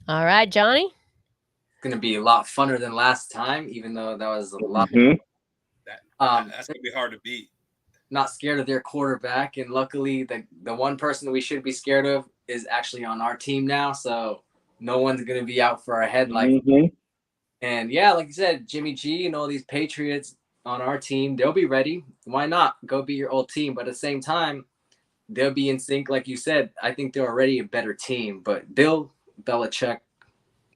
All right, Johnny. It's going to be a lot funner than last time, even though that was a lot. That's going to be hard to beat. Not scared of their quarterback, and luckily the one person that we should be scared of is actually on our team now, so no one's going to be out for our head like And yeah, like you said, Jimmy G and all these Patriots on our team, they'll be ready. Why not? Go beat your old team. But at the same time, they'll be in sync, like you said. I think they're already a better team, but Bill Belichick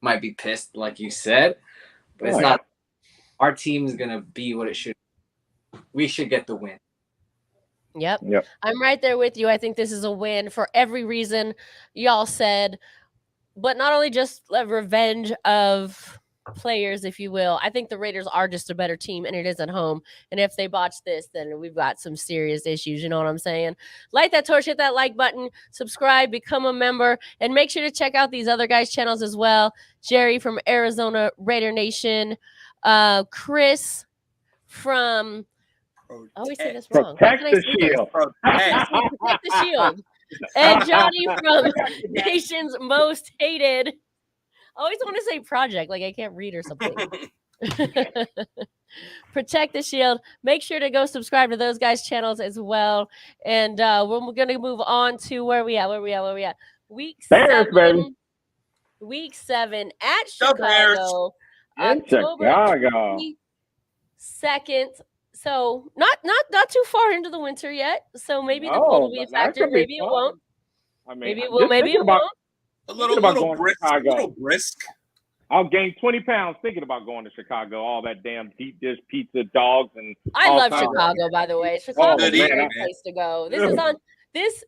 might be pissed, like you said. But it's not. Our team is going to be what it should. We should get the win. Yep. I'm right there with you. I think this is a win for every reason y'all said, but not only just a revenge of players, if you will. I think the Raiders are just a better team, and it is at home. And if they botch this, then we've got some serious issues. You know what I'm saying? Light that torch, hit that like button, subscribe, become a member, and make sure to check out these other guys' channels as well. Jerry from Arizona Raider Nation, Chris from I always say this wrong. Protect the Shield. Protect the Shield. And Johnny from Nation's Most Hated. I always want to say project, like I can't read or something. Protect the Shield. Make sure to go subscribe to those guys' channels as well. And we're going to move on to where we at? Week 7. Baby. Week 7 at Chicago. Chicago. 2nd. So not too far into the winter yet. So maybe the cold will be a factor. Maybe it won't. I mean, maybe it will. Maybe it won't. A little brisk. I'll gain 20 pounds thinking about going to Chicago. All that damn deep dish pizza, dogs, and I love Chicago. By the way, Chicago's a great place to go. This is on this.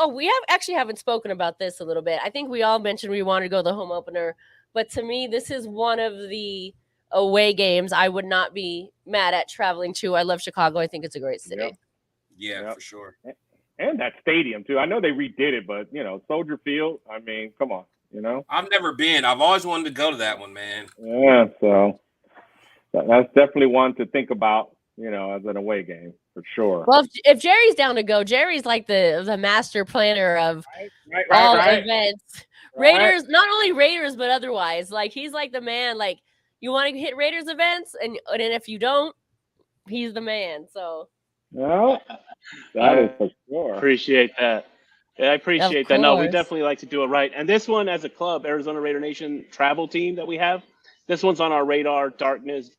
We haven't spoken about this a little bit. I think we all mentioned we wanted to go to the home opener, but to me, this is one of the away games I would not be mad at traveling to. I love Chicago. I think it's a great city. Yeah, for sure. And that stadium too. I know they redid it, but Soldier Field. I mean, come on, I've never been. I've always wanted to go to that one, man. Yeah, so that's definitely one to think about, as an away game for sure. Well, if Jerry's down to go, Jerry's like the master planner of all events. Raiders, not only Raiders, but otherwise. Like he's like the man. Like you want to hit Raiders events, and if you don't, he's the man. So. Well, that is for sure. Appreciate that. Yeah, I appreciate that. No, we definitely like to do it right. And this one, as a club, Arizona Raider Nation travel team that we have, this one's on our radar. Darkness,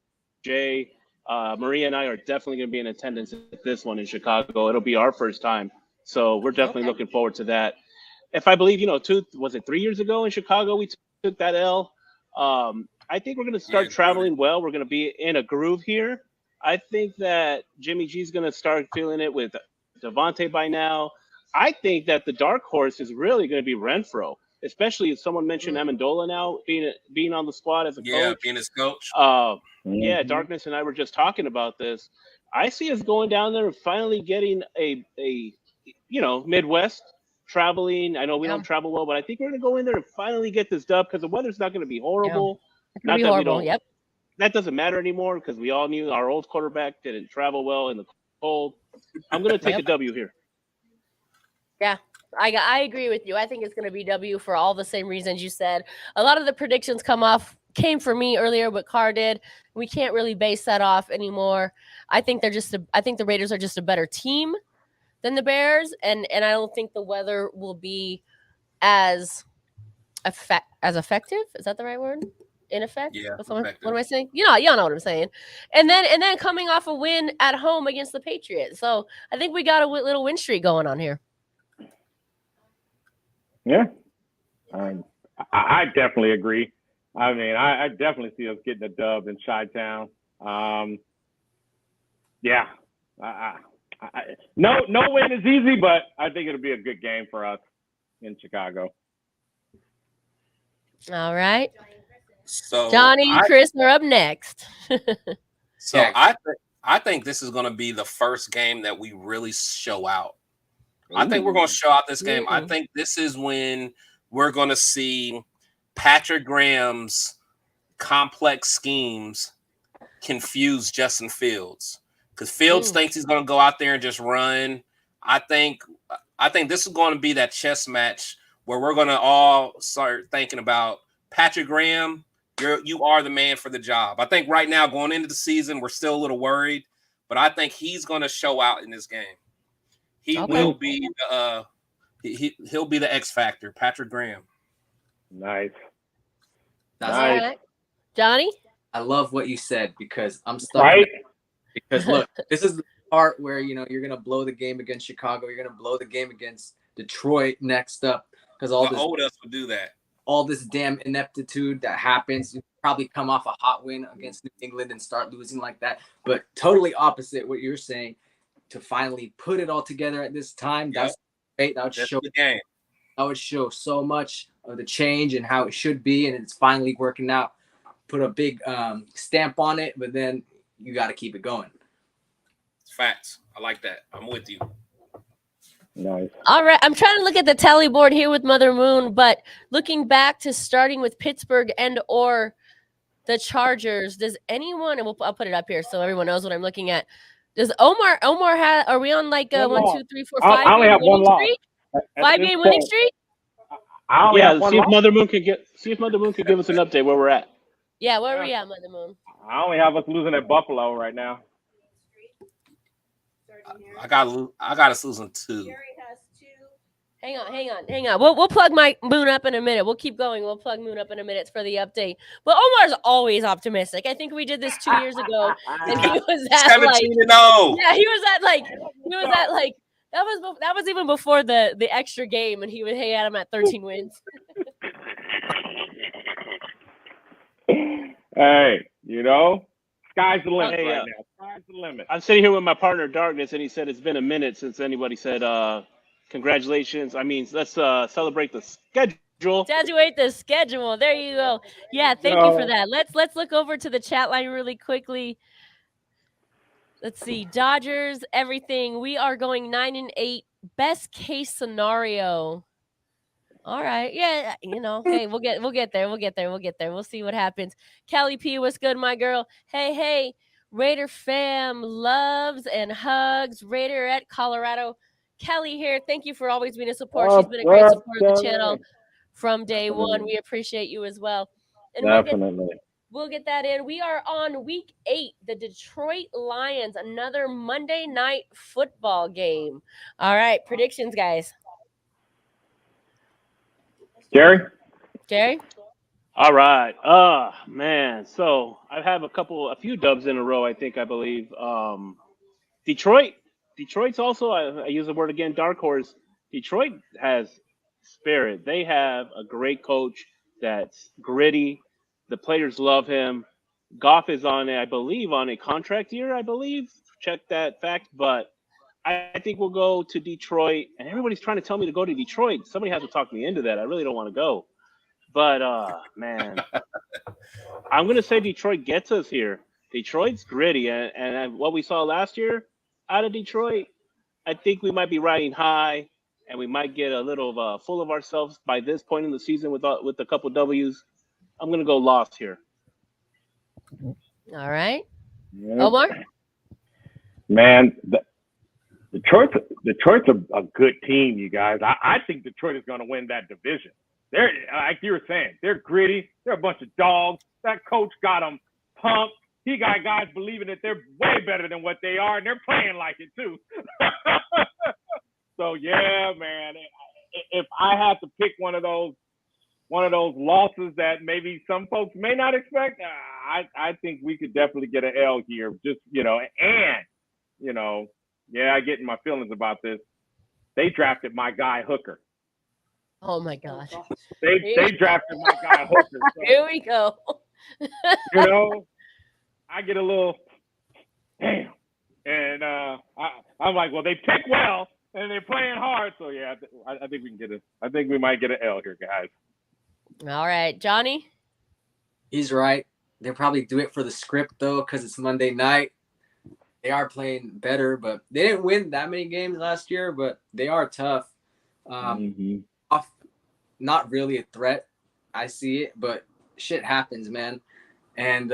Jay, Maria, and I are definitely going to be in attendance at this one in Chicago. It'll be our first time, so we're definitely looking forward to that. If I believe, 3 years ago in Chicago we took that L. I think we're going to start traveling well. We're going to be in a groove here. I think that Jimmy G's going to start feeling it with Devontae by now. I think that the dark horse is really going to be Renfro, especially if someone mentioned Amendola now being on the squad as a coach. Yeah, being his coach. Yeah, Darkness and I were just talking about this. I see us going down there and finally getting a Midwest traveling. I know we don't travel well, but I think we're going to go in there and finally get this dub because the weather's not going to be horrible. It's going to be horrible, yep. That doesn't matter anymore because we all knew our old quarterback didn't travel well in the cold. I'm going to take a W here. Yeah, I agree with you. I think it's going to be W for all the same reasons you said. A lot of the predictions came from me earlier, but Carr did. We can't really base that off anymore. I think I think the Raiders are just a better team than the Bears, and I don't think the weather will be as effective. Is that the right word? In effect? Yeah. What am I saying? Y'all know what I'm saying. And then coming off a win at home against the Patriots. So I think we got a little win streak going on here. Yeah. I definitely agree. I mean, I definitely see us getting a dub in Chi-Town. Yeah. No win is easy, but I think it'll be a good game for us in Chicago. All right. So Johnny and Chris are up next. I think this is going to be the first game that we really show out. I think we're going to show out this game. I think this is when we're going to see Patrick Graham's complex schemes confuse Justin Fields, because Fields thinks he's going to go out there and just run. I think this is going to be that chess match where we're going to all start thinking about Patrick Graham. You are the man for the job. I think right now, going into the season, we're still a little worried, but I think he's going to show out in this game. He will be he'll be the X factor, Patrick Graham. Nice. Nice. Right. Johnny? I love what you said, because I'm stuck. Right? Because look, this is the part where, you know, you're going to blow the game against Chicago. You're going to blow the game against Detroit next up, because all this old us would do that. All this damn ineptitude that happens. You probably come off a hot win against New England and start losing like that. But totally opposite what you're saying. To finally put it all together at this time, that's great. That would show the game. That would show so much of the change and how it should be, and it's finally working out. Put a big stamp on it, but then you got to keep it going. Facts. I like that. I'm with you. Nice. All right. I'm trying to look at the tally board here with Mother Moon, but looking back to starting with Pittsburgh and or the Chargers, does anyone, and I'll put it up here so everyone knows what I'm looking at. Does Omar have, are we on like a 1, 2, 3, 4, 5 I only have one loss. 5-game winning streak? See if Mother Moon could give us an update where we're at. Yeah, where are we at, Mother Moon? I only have us losing at Buffalo right now. I got us losing 2. Hang on. We'll plug my Moon up in a minute. We'll keep going. We'll plug Moon up in a minute for the update. But Omar's always optimistic. I think we did this 2 years ago, and he was at 17-0. Yeah, he was at that was even before the extra game, and he had him at 13 wins. Hey, you know, sky's the limit right now. Sky's the limit. I'm sitting here with my partner Darkness, and he said it's been a minute since anybody said congratulations. I mean, let's celebrate the schedule. Graduate the schedule. There you go. Yeah, thank you for that. Let's look over to the chat line really quickly. Let's see. Dodgers, everything. We are going 9-8. Best case scenario. All right. Yeah, you know, hey, we'll get there. We'll see what happens. Kelly P, what's good, my girl? Hey. Raider fam, loves and hugs. Raider at Colorado. Kelly here. Thank you for always being a support. She's been a great support of the channel from day one. We appreciate you as well. And definitely. We'll get that in. We are on week 8, the Detroit Lions, another Monday night football game. All right, predictions, guys. Jerry? All right. Man. So I have a few dubs in a row, I believe. Detroit's also, I use the word again, dark horse. Detroit has spirit. They have a great coach that's gritty. The players love him. Goff is on a contract year, Check that fact. But I think we'll go to Detroit. And everybody's trying to tell me to go to Detroit. Somebody has to talk me into that. I really don't want to go. But, man, I'm going to say Detroit gets us here. Detroit's gritty. And what we saw last year out of Detroit, I think we might be riding high, and we might get a little full of ourselves by this point in the season with a couple W's. I'm going to go lost here. All right. Yep. Omar? Man, Detroit's a good team, you guys. I think Detroit is going to win that division. They're, like you were saying, they're gritty. They're a bunch of dogs. That coach got them pumped. He got guys believing that they're way better than what they are, and they're playing like it too. So yeah, man. If I had to pick one of those losses that maybe some folks may not expect, I think we could definitely get an L here. Just I get in my feelings about this. They drafted my guy Hooker. Oh my God. They drafted my guy Hooker. So, Here we go. you know, I get a little damn, and I'm like, well, they pick well and they're playing hard. So yeah, I think we can get I think we might get an L here, guys. All right, Johnny. He's right. They'll probably do it for the script though, because it's Monday night. They are playing better, but they didn't win that many games last year. But they are tough. Not really a threat. I see it, but shit happens, man. And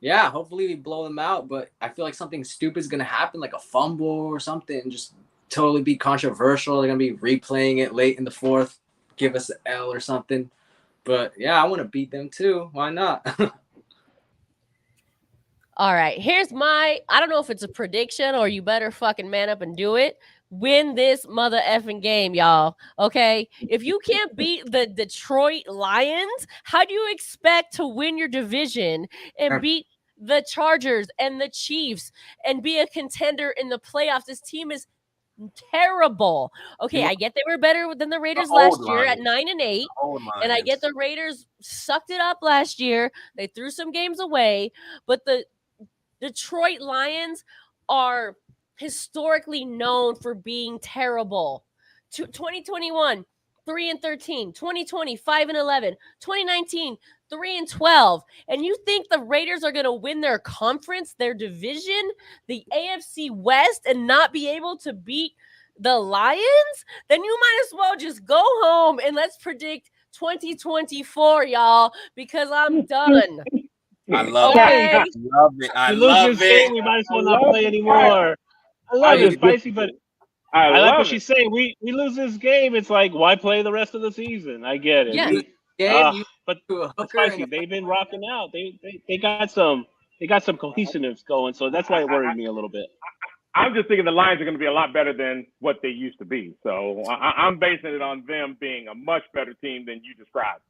yeah, hopefully we blow them out. But I feel like something stupid is gonna happen, like a fumble or something, just totally be controversial. They're gonna be replaying it late in the fourth, give us an L or something. But yeah, I want to beat them too. Why not? All right, here's I don't know if it's a prediction or you better fucking man up and do it. Win this mother effing game, y'all. Okay? If you can't beat the Detroit Lions, how do you expect to win your division and beat the Chargers and the Chiefs and be a contender in the playoffs? This team is terrible. Okay, I get they were better than the Raiders last year at 9-8, and I get the Raiders sucked it up last year. They threw some games away, but the Detroit Lions are historically known for being terrible. 2021, 3-13, 2020, 5-11, 2019, 3-12. And you think the Raiders are going to win their conference, their division, the AFC West, and not be able to beat the Lions? Then you might as well just go home and let's predict 2024, y'all, because I'm done. I love it. I love it. I love it. We might as well not play anymore. I love it, Spicy, but I like what she's saying. We lose this game. It's like, why play the rest of the season? I get it. Yeah. But Spicy, they've been rocking out. They got some cohesiveness going, so that's why it worried me a little bit. I'm just thinking the Lions are going to be a lot better than what they used to be. So I'm basing it on them being a much better team than you described.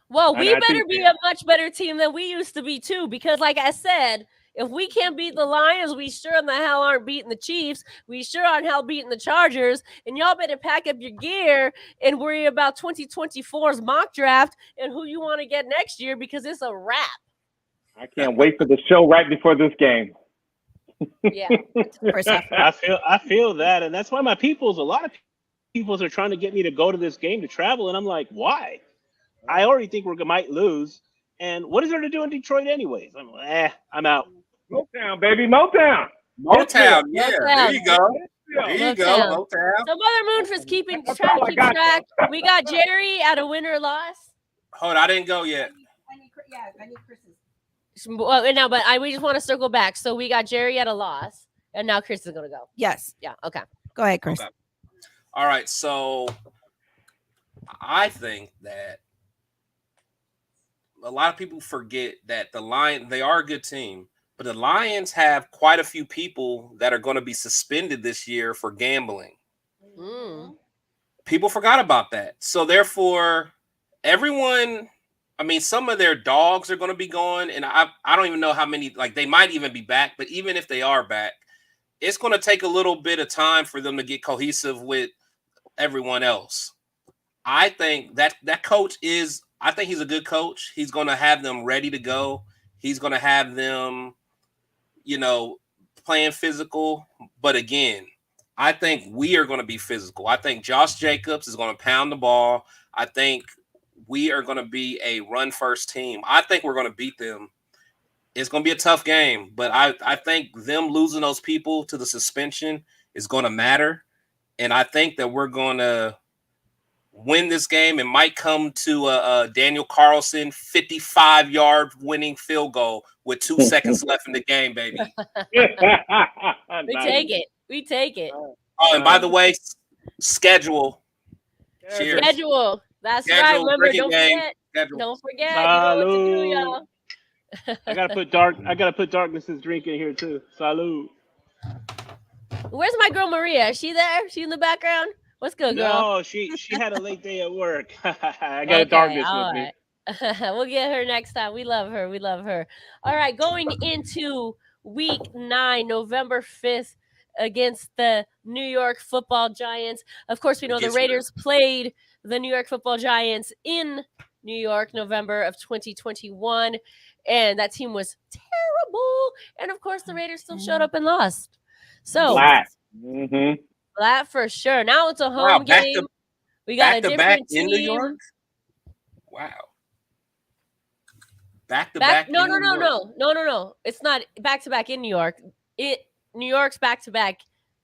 Well, we better be a much better team than we used to be, too, because like I said, if we can't beat the Lions, we sure in the hell aren't beating the Chiefs. We sure aren't hell beating the Chargers. And y'all better pack up your gear and worry about 2024's mock draft and who you want to get next year because it's a wrap. I can't wait for the show right before this game. Yeah. I feel that. And that's why a lot of people are trying to get me to go to this game to travel. And I'm like, why? I already think we might lose. And what is there to do in Detroit anyways? I'm like, I'm out. Motown, baby, Motown. Motown, yeah. There you go. There you go, Motown. So Mother Moonford's trying to keep track. We got Jerry at a win or loss. Hold on, I didn't go yet. I need Chris's. Well, no, but we just want to circle back. So we got Jerry at a loss, and now Chris is going to go. Yes. Yeah, okay. Go ahead, Chris. Okay. All right, so I think that a lot of people forget that the Lions, they are a good team, but the Lions have quite a few people that are going to be suspended this year for gambling. People forgot about that. So therefore, everyone, I mean, some of their dogs are going to be gone, and I don't even know how many, like they might even be back, but even if they are back, it's going to take a little bit of time for them to get cohesive with everyone else. I think that coach is, I think he's a good coach. He's going to have them ready to go. He's going to have them, playing physical. But again, I think we are going to be physical. I think Josh Jacobs is going to pound the ball. I think we are going to be a run-first team. I think we're going to beat them. It's going to be a tough game, but I think them losing those people to the suspension is going to matter. And I think that we're going to win this game. It might come to a Daniel Carlson 55-yard winning field goal with 2 seconds left in the game, baby. We take it. Oh, and by the way, schedule. Cheers. Schedule. That's right. Remember, don't forget. Schedule. Don't forget. You know what to do, y'all. I gotta put Darkness's drink in here too. Salud. Where's my girl Maria? Is she there? She in the background? What's good, girl? No, she had a late day at work. I got a Darkness with me. We'll get her next time. We love her. We love her. All right, going into week 9, November 5th, against the New York Football Giants. Of course, we know the Raiders played the New York Football Giants in New York, November of 2021. And that team was terrible. And of course, the Raiders still showed up and lost. So Flat. Mm-hmm. Flat for sure. Now it's a home Wow, back game. to- We got a Back to back different in team. New York. Wow. Back to Back, back. no. in New York. It's not back to back in New York. New York's back to back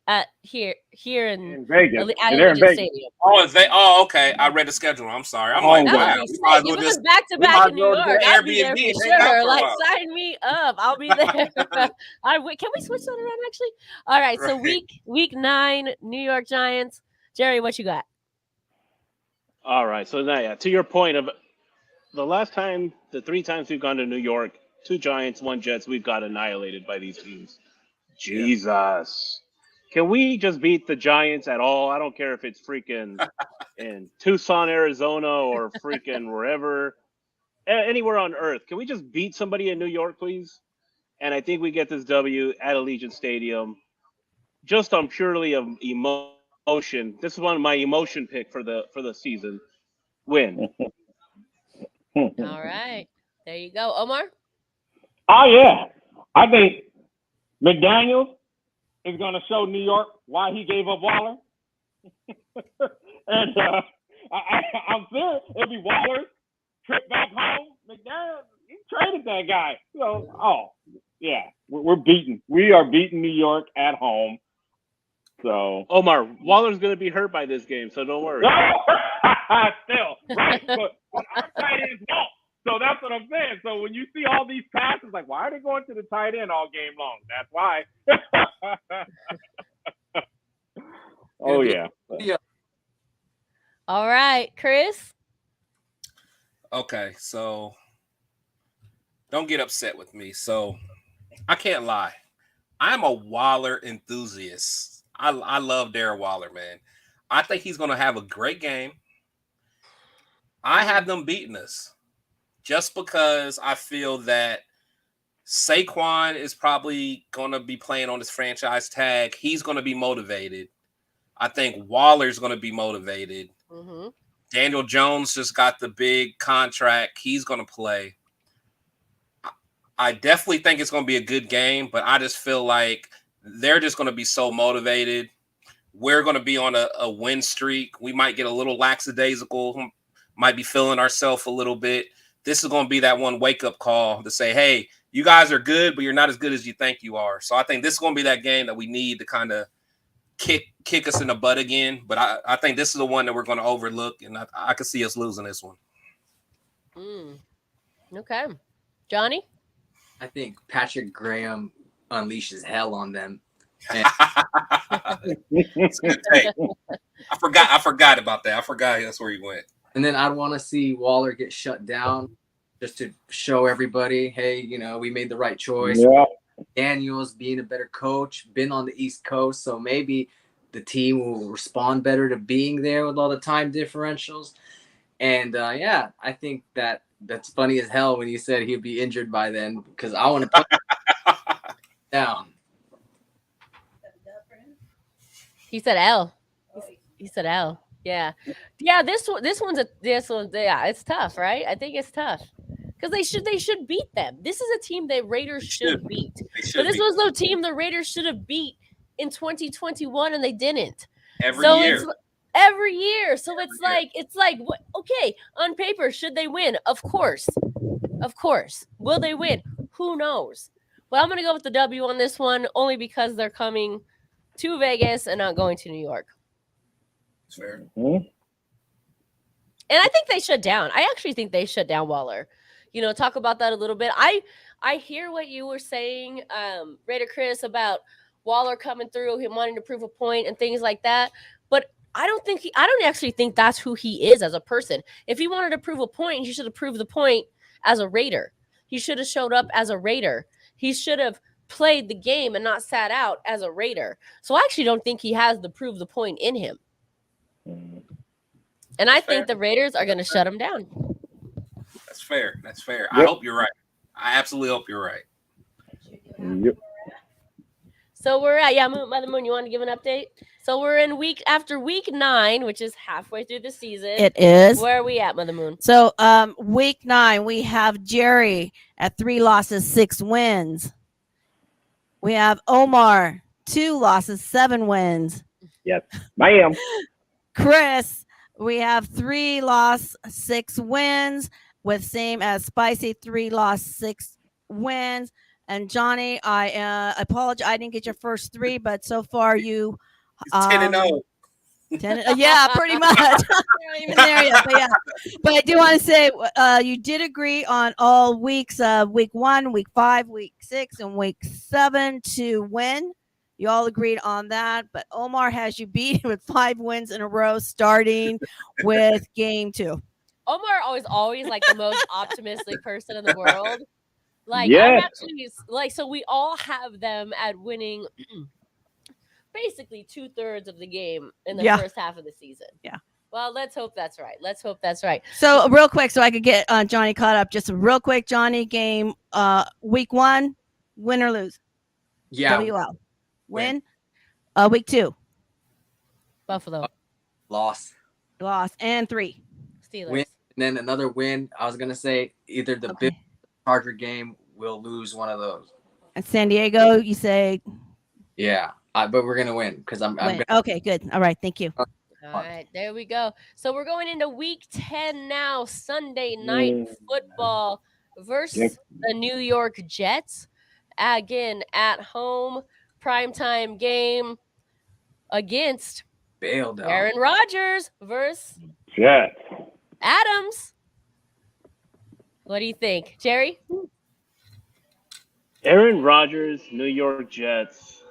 at here In Vegas. at They're in Allegiant Vegas. Stadium. Oh, okay. I read the schedule. I'm sorry. I'm like, Oh, That wow. would be we sick. might as If well it was just- back to we might back as in New well York, go to I'd be there Airbnb for and hang out sure. for a Like, while. sign me up. I'll be there. Can we switch that around? Actually, all right. So Right. week 9, New York Giants. Jerry, what you got? All right. So now, yeah, to your point of the 3 times we've gone to New York, 2 Giants, 1 Jets, we've got annihilated by these teams. Jesus. Can we just beat the Giants at all? I don't care if it's freaking in Tucson, Arizona, or freaking wherever, anywhere on earth. Can we just beat somebody in New York, please? And I think we get this W at Allegiant Stadium, just on purely of emotion. This is one of my emotion pick for the season. Win. All right. There you go. Omar? Oh, yeah. I think McDaniels is going to show New York why he gave up Waller. And I'm serious. It'll be Waller's trip back home. McDaniels, he traded that guy. So, yeah, we're beating. We are beating New York at home. So Omar, Waller's going to be hurt by this game, so don't worry. Still, right. But our tight ends won't. So that's what I'm saying. So when you see all these passes, like, why are they going to the tight end all game long? That's why. Oh, yeah. All right, Chris? Okay, so don't get upset with me. So I can't lie. I'm a Waller enthusiast. I love Darren Waller, man. I think he's going to have a great game. I have them beating us just because I feel that Saquon is probably going to be playing on his franchise tag. He's going to be motivated. I think Waller's going to be motivated. Mm-hmm. Daniel Jones just got the big contract. He's going to play. I definitely think it's going to be a good game, but I just feel like they're just going to be so motivated. We're going to be on a win streak. We might get a little lackadaisical, might be feeling ourselves a little bit. This is going to be that one wake-up call to say, hey, you guys are good, but you're not as good as you think you are. So I think this is going to be that game that we need to kind of kick us in the butt again. But I think this is the one that we're going to overlook, and I could see us losing this one. Okay. Johnny? I think Patrick Graham unleashes hell on them. It's a good take. I forgot about that. I forgot that's where he went. And then I'd want to see Waller get shut down just to show everybody, hey, we made the right choice. Yeah. Daniels being a better coach, been on the East Coast, so maybe the team will respond better to being there with all the time differentials. And I think that's funny as hell when you said he'd be injured by then, because I want to put down. He said L. He said L. Yeah. This one's it's tough, right? I think it's tough because they should beat them. This is a team that Raiders should beat. But this was the team the Raiders should have beat in 2021, and they didn't. Every year. Every year. So it's like okay, on paper, should they win? Of course. Will they win? Who knows? But I'm gonna go with the W on this one only because they're coming to Vegas and not going to New York. It's fair. And I think they shut down. I actually think they shut down Waller. Talk about that a little bit. I hear what you were saying, Raider Chris, about Waller coming through, him wanting to prove a point and things like that. But I don't actually think that's who he is as a person. If he wanted to prove a point, he should have proved the point as a Raider. He should have showed up as a Raider. He should have played the game and not sat out as a Raider. So I actually don't think he has the prove the point in him. And I think the Raiders are going to shut him down. That's fair. Yep. I hope you're right. I absolutely hope you're right. Yep. So we're at Mother Moon. You want to give an update? So we're in after week 9, which is halfway through the season. It is. Where are we at, Mother Moon? So week 9, we have Jerry at 3 losses, 6 wins. We have Omar, 2 losses, 7 wins. Yes, ma'am. Chris, we have 3 loss, 6 wins, with same as Spicy, 3 loss, 6 wins. And Johnny, I apologize, I didn't get your first 3, but so far you 10-0. 10, yeah, pretty much. Not even there yet, but yeah. But I do want to say you did agree on all weeks, week 1, week 5, week 6, and week 7 to win. You all agreed on that, but Omar has you beat with 5 wins in a row, starting with game 2. Omar is always like the most optimistic person in the world. Like, Yes. I'm actually like, so we all have them at winning basically 2/3 of the game in the first half of the season. Yeah. Well, let's hope that's right. Let's hope that's right. So real quick, so I could get Johnny caught up. Just real quick, Johnny, game week 1, win or lose? Yeah. WL. Win. Week 2. Buffalo. Loss. Loss. And 3. Steelers. Win. And then another win. I was gonna say either the Bills or Charger game, we'll lose one of those. And San Diego, you say Yeah. But we're gonna win because I'm win. Okay, good. All right, thank you. All right, there we go. So we're going into week 10 now, Sunday night football versus the New York Jets. Again, at home, primetime game against bailed out. Aaron Rodgers versus Jets. Adams. What do you think, Jerry? Aaron Rodgers, New York Jets.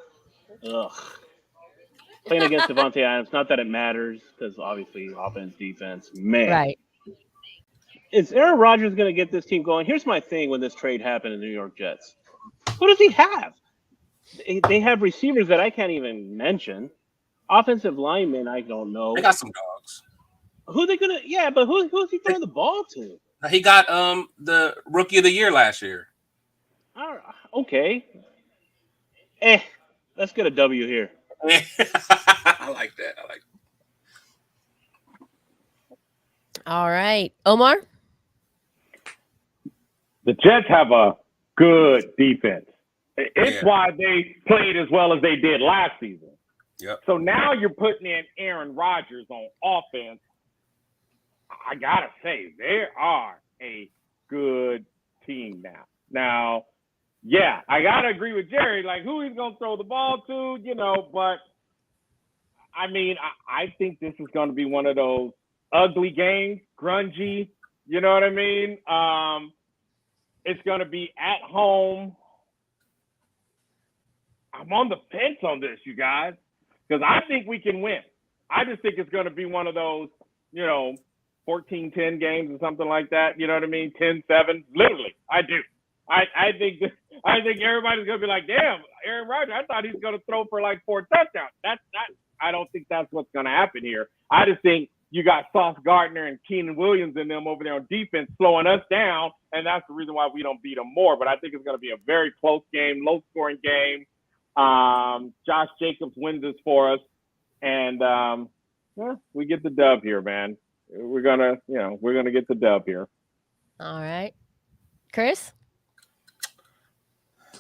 Ugh. Playing against Devontae Adams, not that it matters, because obviously offense, defense, man. Right. Is Aaron Rodgers going to get this team going? Here's my thing when this trade happened in the New York Jets. Who does he have? They have receivers that I can't even mention. Offensive linemen, I don't know. They got some dogs. Who they gonna? Yeah, but who's he throwing the ball to? He got the Rookie of the Year last year. Okay. Let's get a W here. I like that. All right, Omar. The Jets have a good defense. It's why they played as well as they did last season. Yep. So now you're putting in Aaron Rodgers on offense. I gotta say, they are a good team now. Now, yeah, I gotta agree with Jerry. Like, who he's gonna throw the ball to, but I mean, I think this is gonna be one of those ugly games, grungy. You know what I mean? It's gonna be at home. I'm on the fence on this, you guys, because I think we can win. I just think it's going to be one of those, 14-10 games or something like that. You know what I mean? 10-7. Literally, I do. I think everybody's going to be like, damn, Aaron Rodgers, I thought he was going to throw for like 4 touchdowns. I don't think that's what's going to happen here. I just think you got Sauce Gardner and Keenan Williams and them over there on defense slowing us down, and that's the reason why we don't beat them more. But I think it's going to be a very close game, low-scoring game. Josh Jacobs wins this for us, and we get the dub here, man. We're gonna get the dub here. All right, Chris.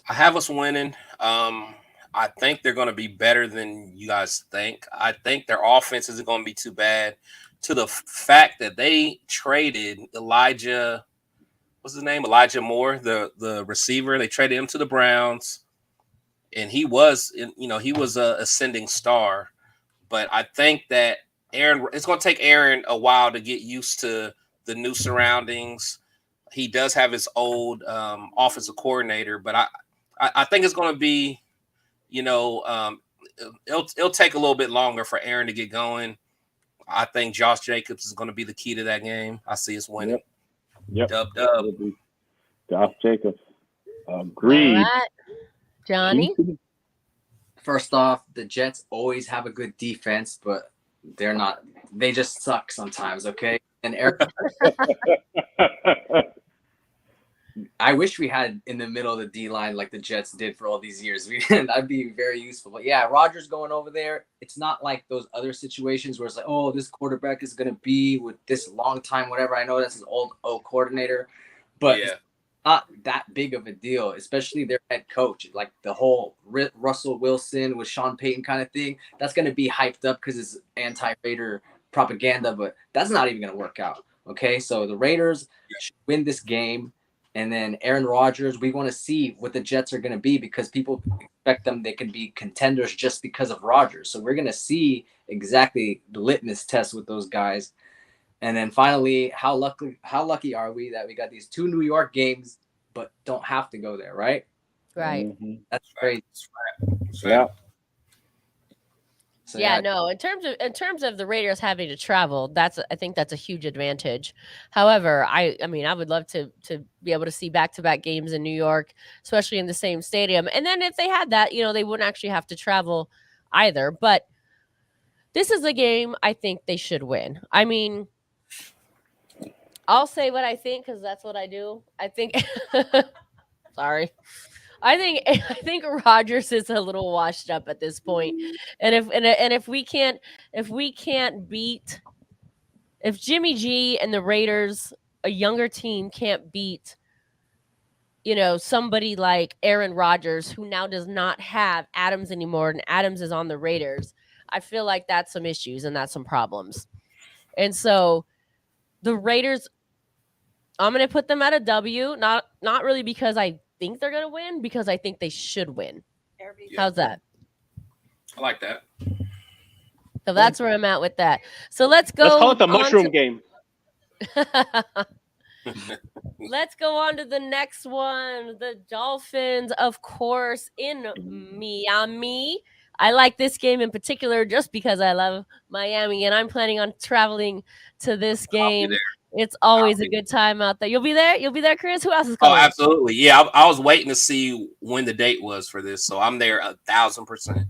I have us winning. I think they're going to be better than you guys think. I think their offense isn't going to be too bad. To the fact that they traded Elijah Moore, the receiver. They traded him to the Browns. And he was a ascending star, but I think that it's going to take Aaron a while to get used to the new surroundings. He does have his old offensive coordinator, but I think it's going to be, it'll take a little bit longer for Aaron to get going. I think Josh Jacobs is going to be the key to that game. I see us winning. Yep. Dub. Josh Jacobs. Agreed. All right. Johnny? First off, the Jets always have a good defense, but they're not. They just suck sometimes, okay? And Aaron, I wish we had in the middle of the D line like the Jets did for all these years. That'd be very useful. But yeah, Rodgers going over there. It's not like those other situations where it's like, oh, this quarterback is gonna be with this long time, whatever. I know that's his old coordinator, but Yeah. it's not that big of a deal, especially their head coach. Like the whole Russell Wilson with Sean Payton kind of thing. That's gonna be hyped up because it's anti-Raider propaganda, but that's not even gonna work out. Okay, so the Raiders should win this game. And then Aaron Rodgers, we want to see what the Jets are going to be because people expect them. They can be contenders just because of Rodgers. So we're going to see exactly the litmus test with those guys. And then finally, how lucky are we that we got these 2 New York games, but don't have to go there, right? Right. Mhm. That's great. Yeah. So, Yeah, no. In terms of the Raiders having to travel, I think that's a huge advantage. However, I mean, I would love to be able to see back-to-back games in New York, especially in the same stadium. And then if they had that, you know, they wouldn't actually have to travel either. But this is a game I think they should win. I mean, I'll say what I think because that's what I do. I think. Sorry. I think Rodgers is a little washed up at this point, and if Jimmy G and the Raiders, a younger team, can't beat, you know, somebody like Aaron Rodgers, who now does not have Adams anymore, and Adams is on the Raiders, I feel like that's some issues and that's some problems, and so the Raiders, I'm gonna put them at a W, not really because I think they're gonna win, because I think they should win. Yeah. How's that? I like that. So that's where I'm at with that. So let's go. Let's call it the on mushroom game. Let's go on to the next one. The Dolphins, of course, in Miami. I like this game in particular just because I love Miami, and I'm planning on traveling to this game. It's always a good time out there. You'll be there? You'll be there, Chris? Who else is coming? Oh, absolutely. Yeah, I was waiting to see when the date was for this, so I'm there 1,000%.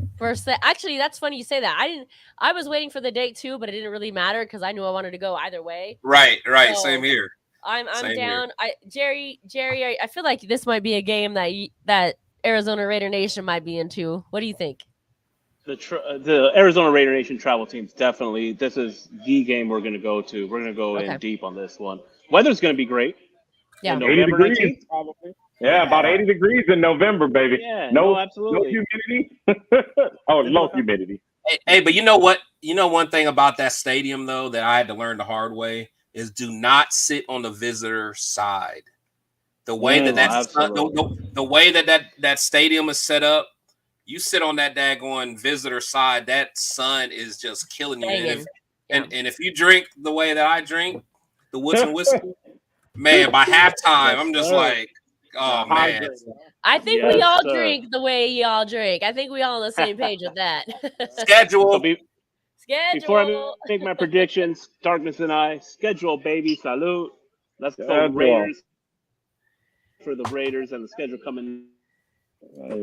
Actually, that's funny you say that. I was waiting for the date too, but it didn't really matter because I knew I wanted to go either way. Right. So, Same here. I'm Same down. Jerry, I feel like this might be a game that Arizona Raider Nation might be into. What do you think? The Arizona Raider Nation travel teams, definitely. This is the game we're going to go to. We're going to go in deep on this one. Weather's going to be great. Yeah, 80 degrees. 19th. Probably. Yeah, about 80 degrees in November, baby. Yeah, no, absolutely. No humidity. Low humidity. Hey, but you know what? You know one thing about that stadium though that I had to learn the hard way is do not sit on the visitor side. The way the way that stadium is set up. You sit on that daggone visitor side, that sun is just killing you. And if you drink the way that I drink, the Woodson whiskey, man, by halftime, I'm just like, oh man. I think we all drink the way y'all drink. I think we all on the same page with that. Schedule. Before I make my predictions, Darkness and I, schedule, baby, salute. Let's go Raiders for the Raiders and the schedule coming.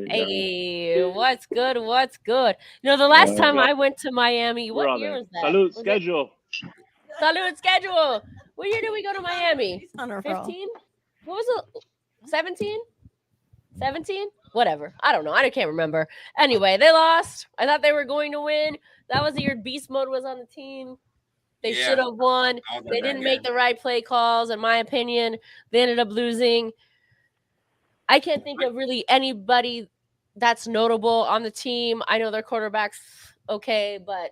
Hey, what's good? What's good? You know, the last time I went to Miami, what year was that? Salute, schedule. Salute, schedule. What year did we go to Miami? 15? What was it? 17? 17? Whatever. I don't know. I can't remember. Anyway, they lost. I thought they were going to win. That was the year Beast Mode was on the team. They should have won. They didn't make the right play calls, in my opinion. They ended up losing. I can't think of really anybody that's notable on the team. I know their quarterback's okay, but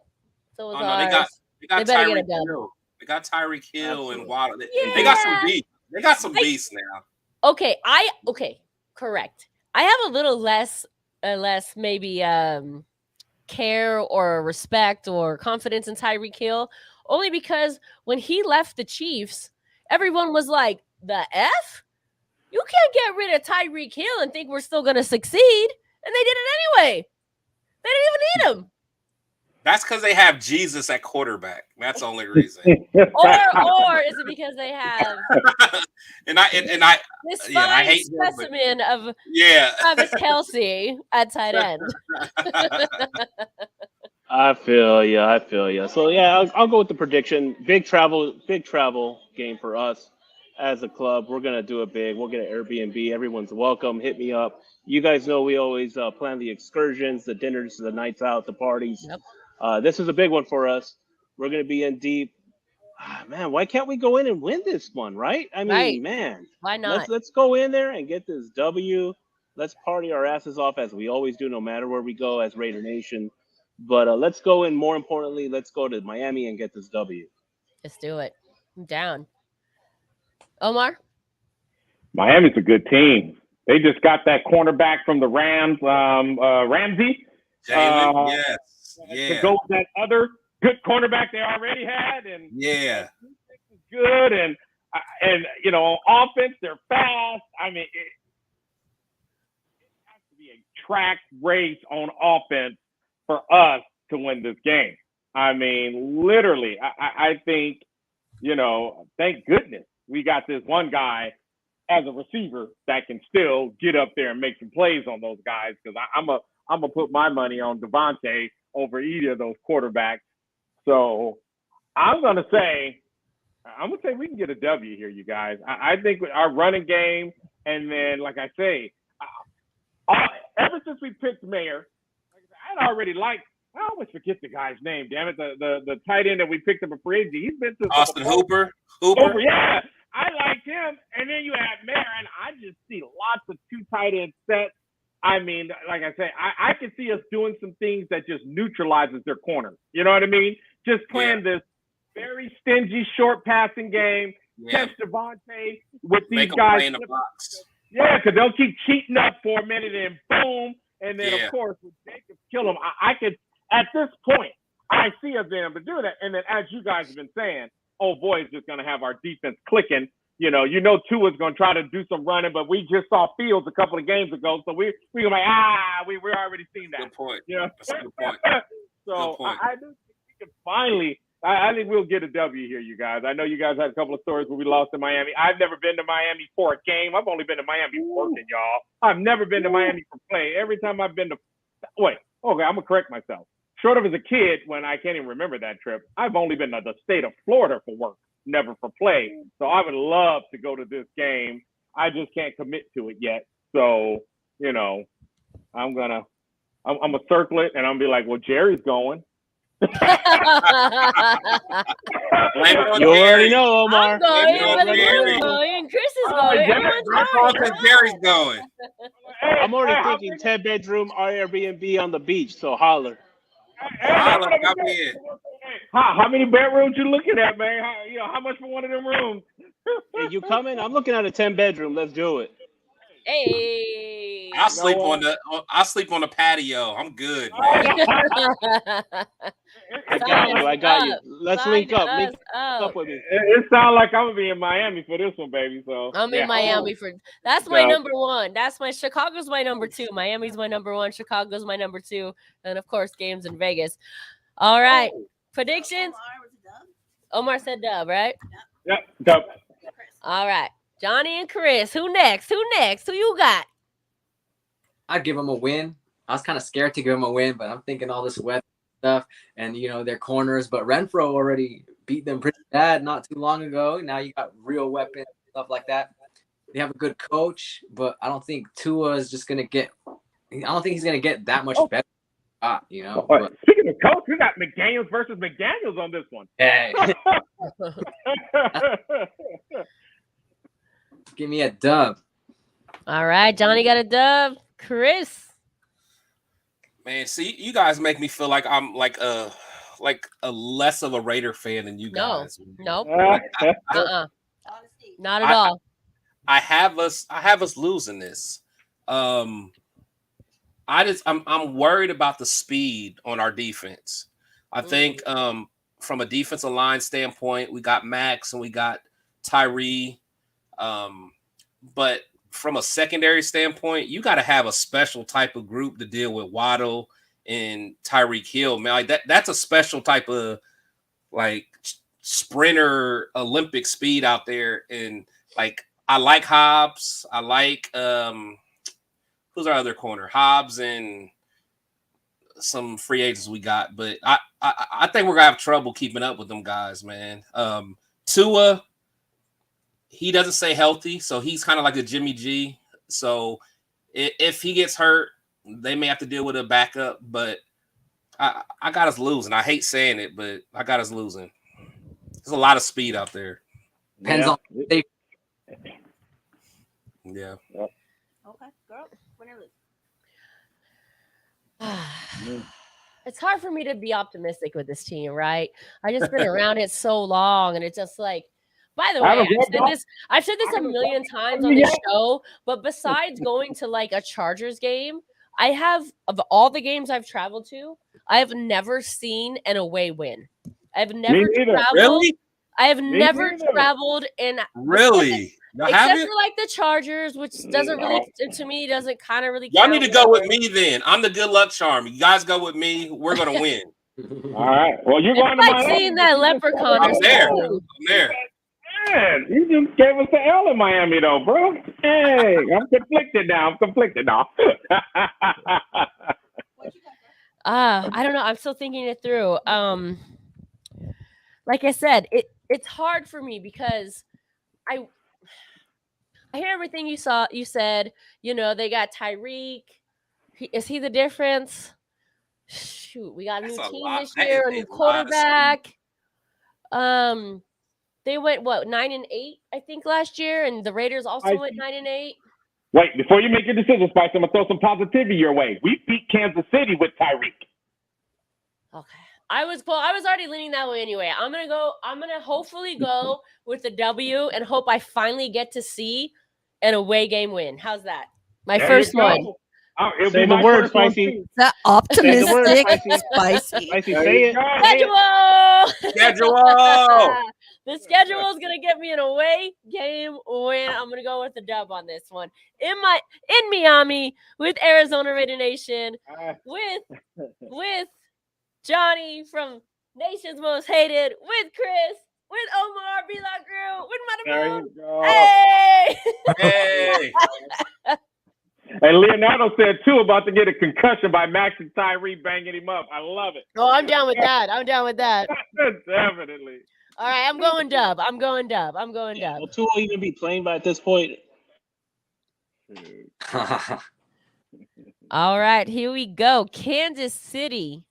so was ours. They got Tyreek Hill. They got Tyreek Hill and Waddle. They got some beast. They got some beasts now. Okay, correct. I have a little less maybe care or respect or confidence in Tyreek Hill, only because when he left the Chiefs, everyone was like, the F? You can't get rid of Tyreek Hill and think we're still going to succeed. And they did it anyway. They didn't even need him. That's because they have Jesus at quarterback. That's the only reason. or is it because they have this fine specimen of Travis Kelce at tight end? I feel you. So yeah, I'll go with the prediction. Big travel game for us. as a club, we're gonna do it big. We'll get an Airbnb. Everyone's welcome. Hit me up. You guys know we always plan the excursions, the dinners, the nights out, the parties. Yep. This is a big one for us. We're gonna be in deep. Man, why can't we go in and win this one, right? I mean, Right. man, Why not? let's go in there and get this W. Let's party our asses off as we always do, no matter where we go as Raider Nation. But let's go in. More importantly, let's go to Miami and get this W. Let's do it. I'm down. Omar? Miami's a good team. They just got that cornerback from the Rams, Ramsey. Jalen, yes. To go with that other good cornerback they already had. And Yeah. good. And you know, on offense, they're fast. I mean, it has to be a track race on offense for us to win this game. I mean, literally, I think, you know, thank goodness we got this one guy as a receiver that can still get up there and make some plays on those guys. Because I'm gonna put my money on Devontae over either of those quarterbacks. So I'm gonna say we can get a W here, you guys. I think our running game, and then like I say, ever since we picked Mayer, I'd already liked. I always forget the guy's name. Damn it, the tight end that we picked up a free agent. He's been to Austin Hooper. Yeah, I liked him. And then you have Mayer, and I just see lots of two tight end sets. I mean, like I say, I can see us doing some things that just neutralizes their corners. You know what I mean? Just playing this very stingy short passing game. Catch Devontae with these guys. Play in the box. Yeah, because they'll keep cheating up for a minute and boom. And then, of course, with Jacobs kill him, I could, at this point, I see us being able to do that. And then, as you guys have been saying, old boy is just going to have our defense clicking. You know Tua's going to try to do some running, but we just saw Fields a couple of games ago, so we're going to be we're already seen that. Good point. Yeah, that's a good point. So good point. I do think we can finally. I think we'll get a W here, you guys. I know you guys had a couple of stories where we lost in Miami. I've never been to Miami for a game. I've only been to Miami working, y'all. I've never been to Miami for play. Every time I've been to – wait, okay, I'm going to correct myself. Short of as a kid, when I can't even remember that trip, I've only been to the state of Florida for work, never for play. So I would love to go to this game. I just can't commit to it yet. So, you know, I'm going to circle it, and I'm going to be like, well, Jerry's going. You already know, Omar. I'm going. Chris is going. Everyone's Jerry's going. I'm already thinking 10-bedroom Airbnb on the beach. So holler. Holler, come in. How many bedrooms you looking at, man? How much for one of them rooms? Hey, you coming? I'm looking at a 10-bedroom. Let's do it. Hey. I'll sleep on the patio. I'm good, man. I got you. Let's link up. Link up with me. It sounds like I'm gonna be in Miami for this one, baby. So I'm in Miami for that's my number one. That's my Chicago's my number two. Miami's my number one. Chicago's my number two, and of course, games in Vegas. All right, predictions. Omar said dub, right? Yep, dub. All right, Johnny and Chris. Who next? Who you got? I'd give them a win. I was kind of scared to give them a win, but I'm thinking all this weather stuff and their corners. But Renfro already beat them pretty bad not too long ago. Now you got real weapons, stuff like that. They have a good coach, but I don't think Tua is just gonna get. I don't think he's gonna get that much better. But, speaking of coach, we got McDaniels versus McDaniels on this one. Hey. Give me a dub. All right, Johnny got a dub. Chris. Man, see, you guys make me feel like I'm like a less of a Raider fan than you guys. Nope. Not at all. I have us losing this. I'm worried about the speed on our defense. I think from a defensive line standpoint, we got Max and we got Tyree. But from a secondary standpoint, you got to have a special type of group to deal with Waddle and Tyreek Hill. Man, like that's a special type of like sprinter Olympic speed out there. And like I like Hobbs. I like who's our other corner? Hobbs and some free agents we got. But I think we're gonna have trouble keeping up with them guys, man. Tua, he doesn't stay healthy, so he's kind of like a Jimmy G. So if he gets hurt, they may have to deal with a backup. But I got us losing. I hate saying it, but I got us losing. There's a lot of speed out there. Depends on they. Yeah. Okay, girl. It's hard for me to be optimistic with this team, right? I just been around it so long, and it's just like. By the way, I've said this a million times on the show, but besides going to like a Chargers game, I have, of all the games I've traveled to, I have never seen an away win. I've never traveled. Really? I have never traveled in really. Except for like the Chargers, which doesn't really, to me, doesn't kind of really. Y'all need to go with me then. I'm the good luck charm. You guys go with me. We're gonna win. All right. Well, you're going to like seeing that leprechaun. I'm there. I'm there. Man, you just gave us the L in Miami, though, bro. Hey, I'm conflicted now. I don't know. I'm still thinking it through. Like I said, it's hard for me because I hear everything you said. You know, they got Tyreek. Is he the difference? Shoot, we got a new team this year, a new quarterback. They went 9-8, I think, last year, and the Raiders also went 9-8. Wait, before you make your decision, Spice, I'm gonna throw some positivity your way. We beat Kansas City with Tyreek. Okay, I was already leaning that way anyway. I'm gonna hopefully go with the W and hope I finally get to see an away game win. How's that? My first one. Say the word, Spicy. Is that optimistic, Spicy? Spicy, say it. Schedule. The schedule is gonna get me an away game win. I'm gonna go with the dub on this one. In Miami with Arizona Raider Nation, with Johnny from Nation's Most Hated, with Chris, with Omar B. La Crew, with Matamoon. Hey. And Leonardo said, too, about to get a concussion by Max and Tyree banging him up. I love it. Oh, I'm down with that. Definitely. All right, I'm going dub. Yeah, will Tua even be playing by at this point? All right, here we go. Kansas City.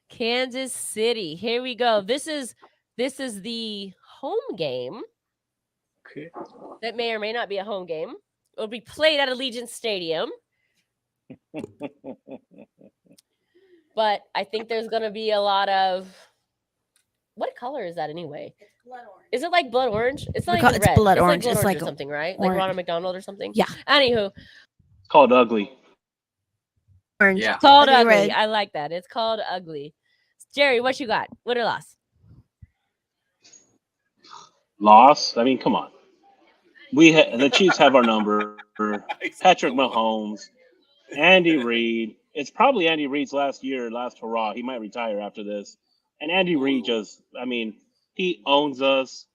Here we go. This is the home game. Okay. That may or may not be a home game. It'll be played at Allegiant Stadium. But I think there's going to be a lot of... What color is that anyway? It's blood orange. Is it like blood orange? It's not It's even red. blood orange. Like blood It's orange like or something, right? orange. Like Ronald McDonald or something? Yeah. Anywho. It's called ugly. Orange. Yeah. It's called Ugly ugly. red. I like that. It's called ugly. Jerry, what you got? Win or loss? Loss? I mean, come on. The Chiefs have our number. Patrick Mahomes, Andy Reid. It's probably Andy Reid's last hurrah. He might retire after this. And Andy Reid he owns us.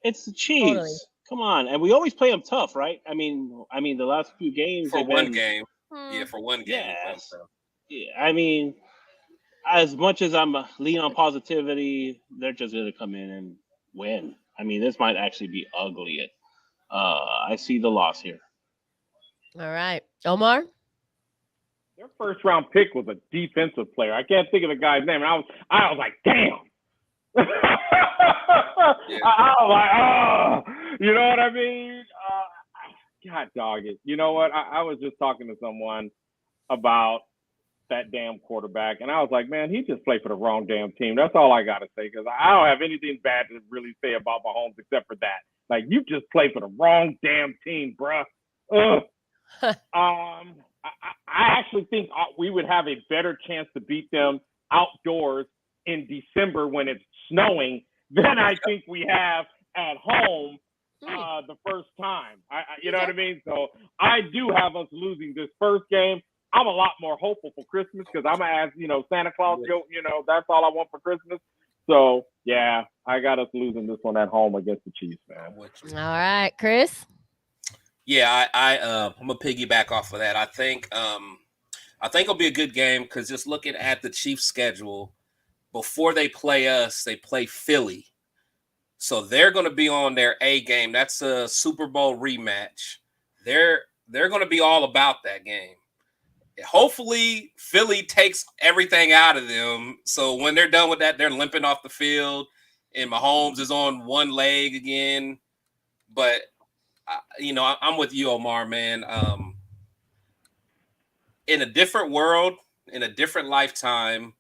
It's the Chiefs. Totally. Come on. And we always play them tough, right? I mean, the last few games. For one game. Yeah, for one game. Yes. Yeah, I mean, as much as I'm lean on positivity, they're just going to come in and win. I mean, this might actually be ugly. I see the loss here. All right. Omar? Their first round pick was a defensive player. I can't think of the guy's name. And I was like, damn. I was like, oh, you know what I mean? God dog it. You know what? I was just talking to someone about that damn quarterback, and I was like, man, he just played for the wrong damn team. That's all I got to say, because I don't have anything bad to really say about Mahomes except for that. Like, you just played for the wrong damn team, bruh. Ugh. I actually think we would have a better chance to beat them outdoors in December when it's snowing than I think we have at home the first time. You know what I mean? So I do have us losing this first game. I'm a lot more hopeful for Christmas because I'm going to ask, Santa Claus, that's all I want for Christmas. So, yeah, I got us losing this one at home against the Chiefs, man. All right, Chris? Yeah, I'm gonna piggyback off of that. I think it'll be a good game because just looking at the Chiefs' schedule, before they play us, they play Philly. So they're going to be on their A game. That's a Super Bowl rematch. They're going to be all about that game. Hopefully, Philly takes everything out of them. So when they're done with that, they're limping off the field, and Mahomes is on one leg again. But I'm with you, Omar, man. In a different world, in a different lifetime,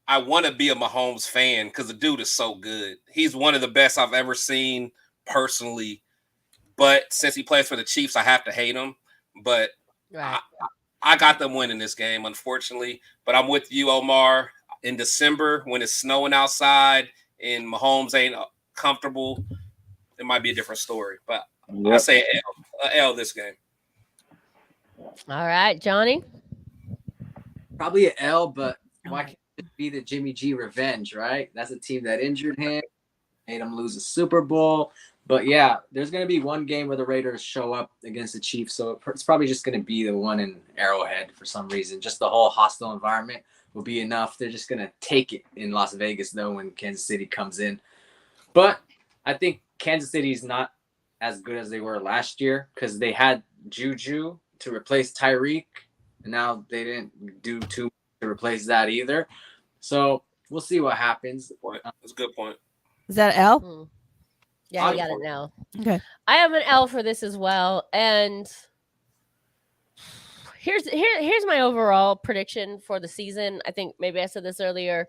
I want to be a Mahomes fan because the dude is so good. He's one of the best I've ever seen personally. But since he plays for the Chiefs, I have to hate him. But Right. I got them winning this game, unfortunately. But I'm with you, Omar. In December, when it's snowing outside and Mahomes ain't comfortable, it might be a different story. But I say L this game. All right, Johnny. Probably an L, but why can't it be the Jimmy G revenge, right? That's a team that injured him, made him lose a Super Bowl. But yeah, there's going to be one game where the Raiders show up against the Chiefs. So it's probably just going to be the one in Arrowhead for some reason. Just the whole hostile environment will be enough. They're just going to take it in Las Vegas, though, when Kansas City comes in. But I think Kansas City is not as good as they were last year because they had Juju to replace Tyreek. And now they didn't do too much to replace that either. So we'll see what happens. That's a good point. Is that L? Yeah, you got it now. Okay. I have an L for this as well. And here's my overall prediction for the season. I think maybe I said this earlier.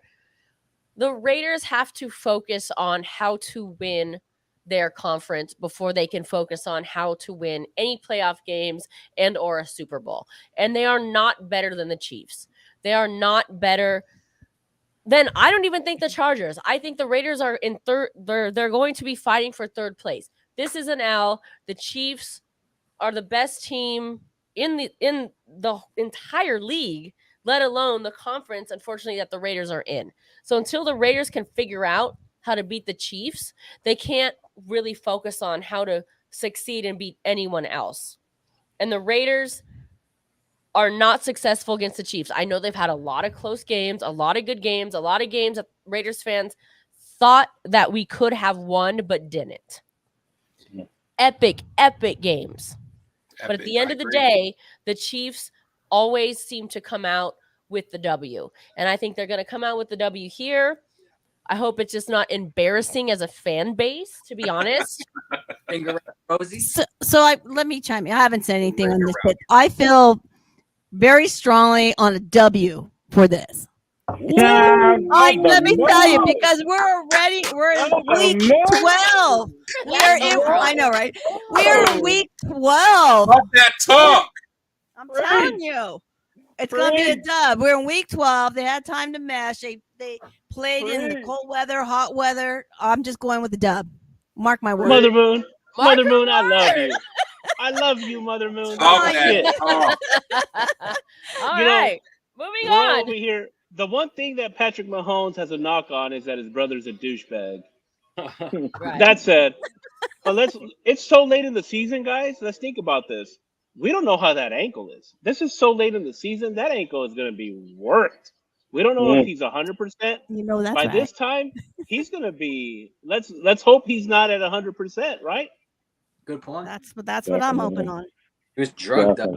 The Raiders have to focus on how to win their conference before they can focus on how to win any playoff games and or a Super Bowl. And they are not better than the Chiefs. They are not better than, I don't even think, the Chargers. I think the Raiders are in third. They're going to be fighting for third place. This is an L. The Chiefs are the best team in the entire league, let alone the conference, unfortunately, that the Raiders are in. So until the Raiders can figure out how to beat the Chiefs, they can't really focus on how to succeed and beat anyone else. And the Raiders are not successful against the Chiefs. I know they've had a lot of close games, a lot of good games, a lot of games that Raiders fans thought that we could have won but didn't. Epic games. But at the end of the day, the Chiefs always seem to come out with the W. And I think they're going to come out with the W here. I hope it's just not embarrassing as a fan base, to be honest. So let me chime in. I haven't said anything on this, but I feel very strongly on a W for this. Let me tell you, because we're in week 12. I know, right? We're in week 12. Love that talk. I'm telling you. It's going to be a dub. We're in week 12. They had time to mesh. They played in the cold weather, hot weather. I'm just going with the dub. Mark my words. Mother Moon, I love you. I love you, Mother Moon. All right. Moving on. Over here. The one thing that Patrick Mahomes has a knock on is that his brother's a douchebag. Right. That said, but it's so late in the season, guys. Let's think about this. We don't know how that ankle is. This is so late in the season. That ankle is going to be worked. We don't know if he's 100%. You know that's by right. this time, he's going to be. Let's hope he's not at 100%, right? Good point. That's what I'm hoping on. He was drugged up.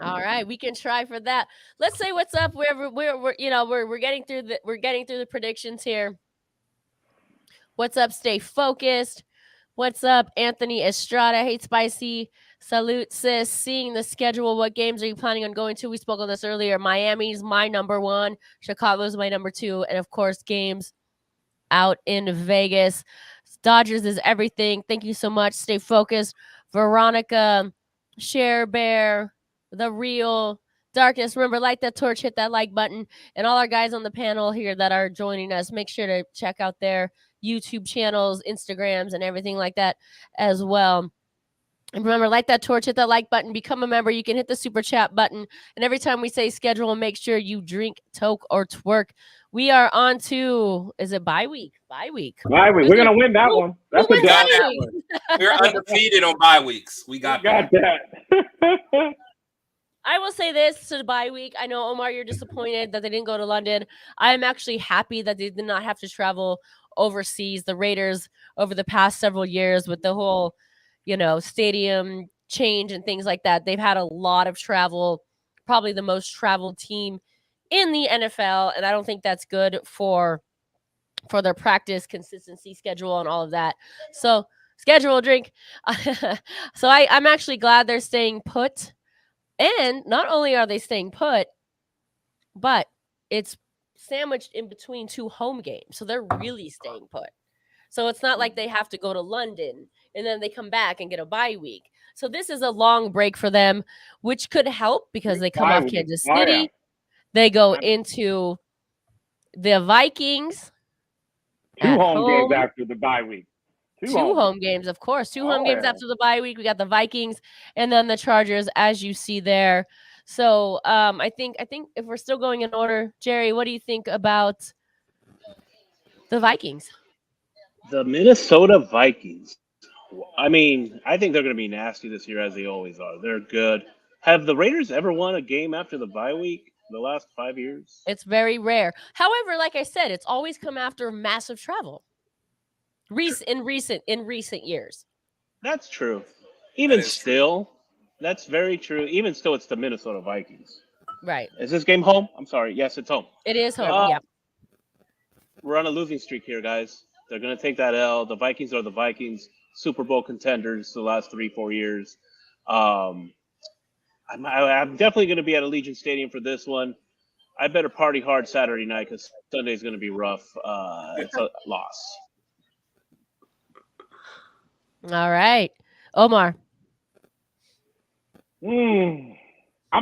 All right, we can try for that. Let's say what's up. We're getting through the predictions here. What's up? Stay focused. What's up, Anthony Estrada? Hate Spicy. Salute, sis. Seeing the schedule, what games are you planning on going to? We spoke on this earlier. Miami's my number one. Chicago's my number two. And, of course, games out in Vegas. Dodgers is everything. Thank you so much. Stay focused. Veronica, Share Bear, The Real, Darkness. Remember, light that torch, hit that like button. And all our guys on the panel here that are joining us, make sure to check out their YouTube channels, Instagrams, and everything like that as well. And remember, light that torch, hit that like button, become a member. You can hit the super chat button. And every time we say schedule, make sure you drink, toke, or twerk. We are on to, is it bye week? Bye week. We're going to win that one. That's a got that one. We're undefeated on bye weeks. We got that. I will say this to the bye week. I know, Omar, you're disappointed that they didn't go to London. I am actually happy that they did not have to travel overseas. The Raiders over the past several years with the whole, stadium change and things like that, they've had a lot of travel, probably the most traveled team in the NFL. And I don't think that's good for their practice consistency schedule and all of that. So schedule a drink. So I'm actually glad they're staying put. And not only are they staying put, but it's sandwiched in between 2 home games. So they're really staying put. So it's not like they have to go to London and then they come back and get a bye week. So this is a long break for them, which could help because they come off Kansas City. They go into the Vikings. 2 home games after the bye week. 2 home games, of course. 2 home games after the bye week. We got the Vikings and then the Chargers, as you see there. So I think if we're still going in order, Jerry, what do you think about the Vikings? The Minnesota Vikings. I mean, I think they're going to be nasty this year, as they always are. They're good. Have the Raiders ever won a game after the bye week the last 5 years? It's very rare. However, like I said, it's always come after massive travel. In recent years. That's true. Even still, that's very true. Even still, it's the Minnesota Vikings. Right. Is this game home? I'm sorry. Yes, it's home. It is home. Yeah. We're on a losing streak here, guys. They're going to take that L. The Vikings are the Vikings, Super Bowl contenders the last 3-4 years. I'm definitely going to be at Allegiant Stadium for this one. I better party hard Saturday night because Sunday is going to be rough. It's a loss. All right. Omar. I'm going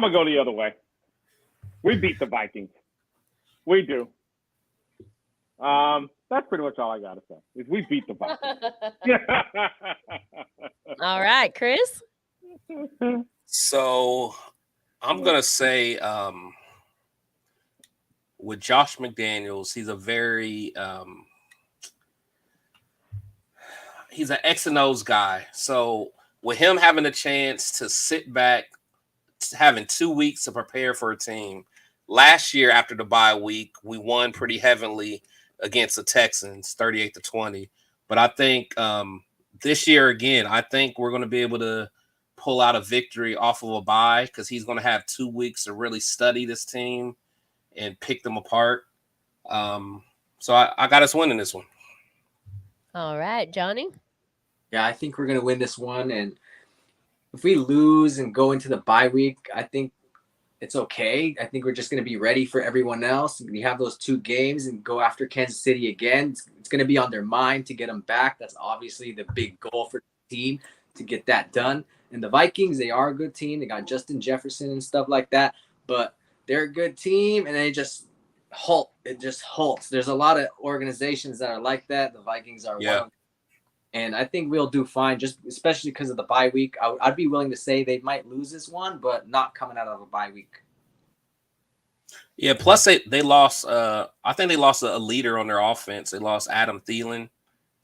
to go the other way. We beat the Vikings. We do. That's pretty much all I got to say. Is we beat the Vikings. All right, Chris? So I'm going to say with Josh McDaniels, he's a very he's an X and O's guy. So with him having a chance to sit back, having 2 weeks to prepare for a team. Last year after the bye week, we won pretty heavily against the Texans, 38-20. But I think this year again, I think we're going to be able to pull out a victory off of a bye because he's going to have 2 weeks to really study this team and pick them apart. So I got us winning this one. All right, Johnny? Yeah, I think we're going to win this one. And if we lose and go into the bye week, I think it's okay. I think we're just going to be ready for everyone else. We have those 2 games and go after Kansas City again. It's going to be on their mind to get them back. That's obviously the big goal for the team to get that done. And the Vikings, they are a good team. They got Justin Jefferson and stuff like that. But they're a good team, and they just halt. It just halts. There's a lot of organizations that are like that. The Vikings are one. And I think we'll do fine, just especially because of the bye week. I'd be willing to say they might lose this one, but not coming out of a bye week. Yeah, plus they lost I think they lost a leader on their offense. They lost Adam Thielen.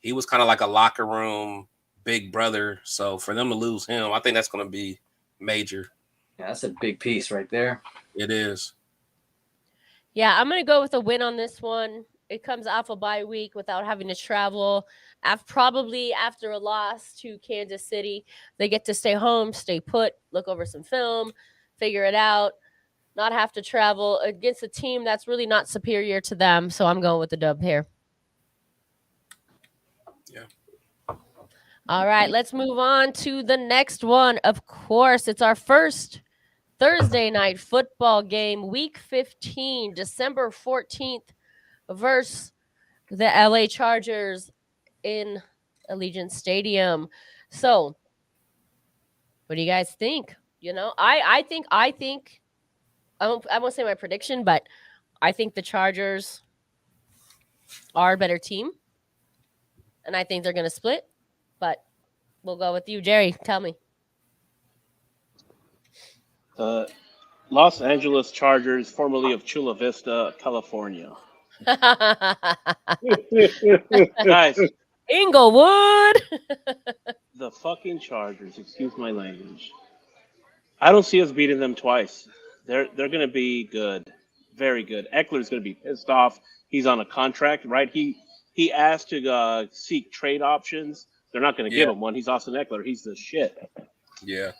He was kind of like a locker room big brother. So for them to lose him, I think that's going to be major. Yeah, that's a big piece right there. It is. Yeah, I'm going to go with a win on this one. It comes off a bye week without having to travel. Probably after a loss to Kansas City, they get to stay home, stay put, look over some film, figure it out, not have to travel against a team that's really not superior to them. So I'm going with the dub here. Yeah. All right, let's move on to the next one. Of course, it's our first Thursday night football game, week 15, December 14th, versus the LA Chargers in Allegiant Stadium. So, what do you guys think? You know, I think I won't say my prediction, but I think the Chargers are a better team, and I think they're going to split. But we'll go with you, Jerry. Tell me. Los Angeles Chargers, formerly of Chula Vista, California. Guys, Inglewood. the fucking Chargers, excuse my language. I don't see us beating them twice. They're going to be good, very good. Eckler's going to be pissed off. He's on a contract, right? He he asked to seek trade options. They're not going to give Yeah. him one. He's Austin Eckler. He's the shit. Yeah.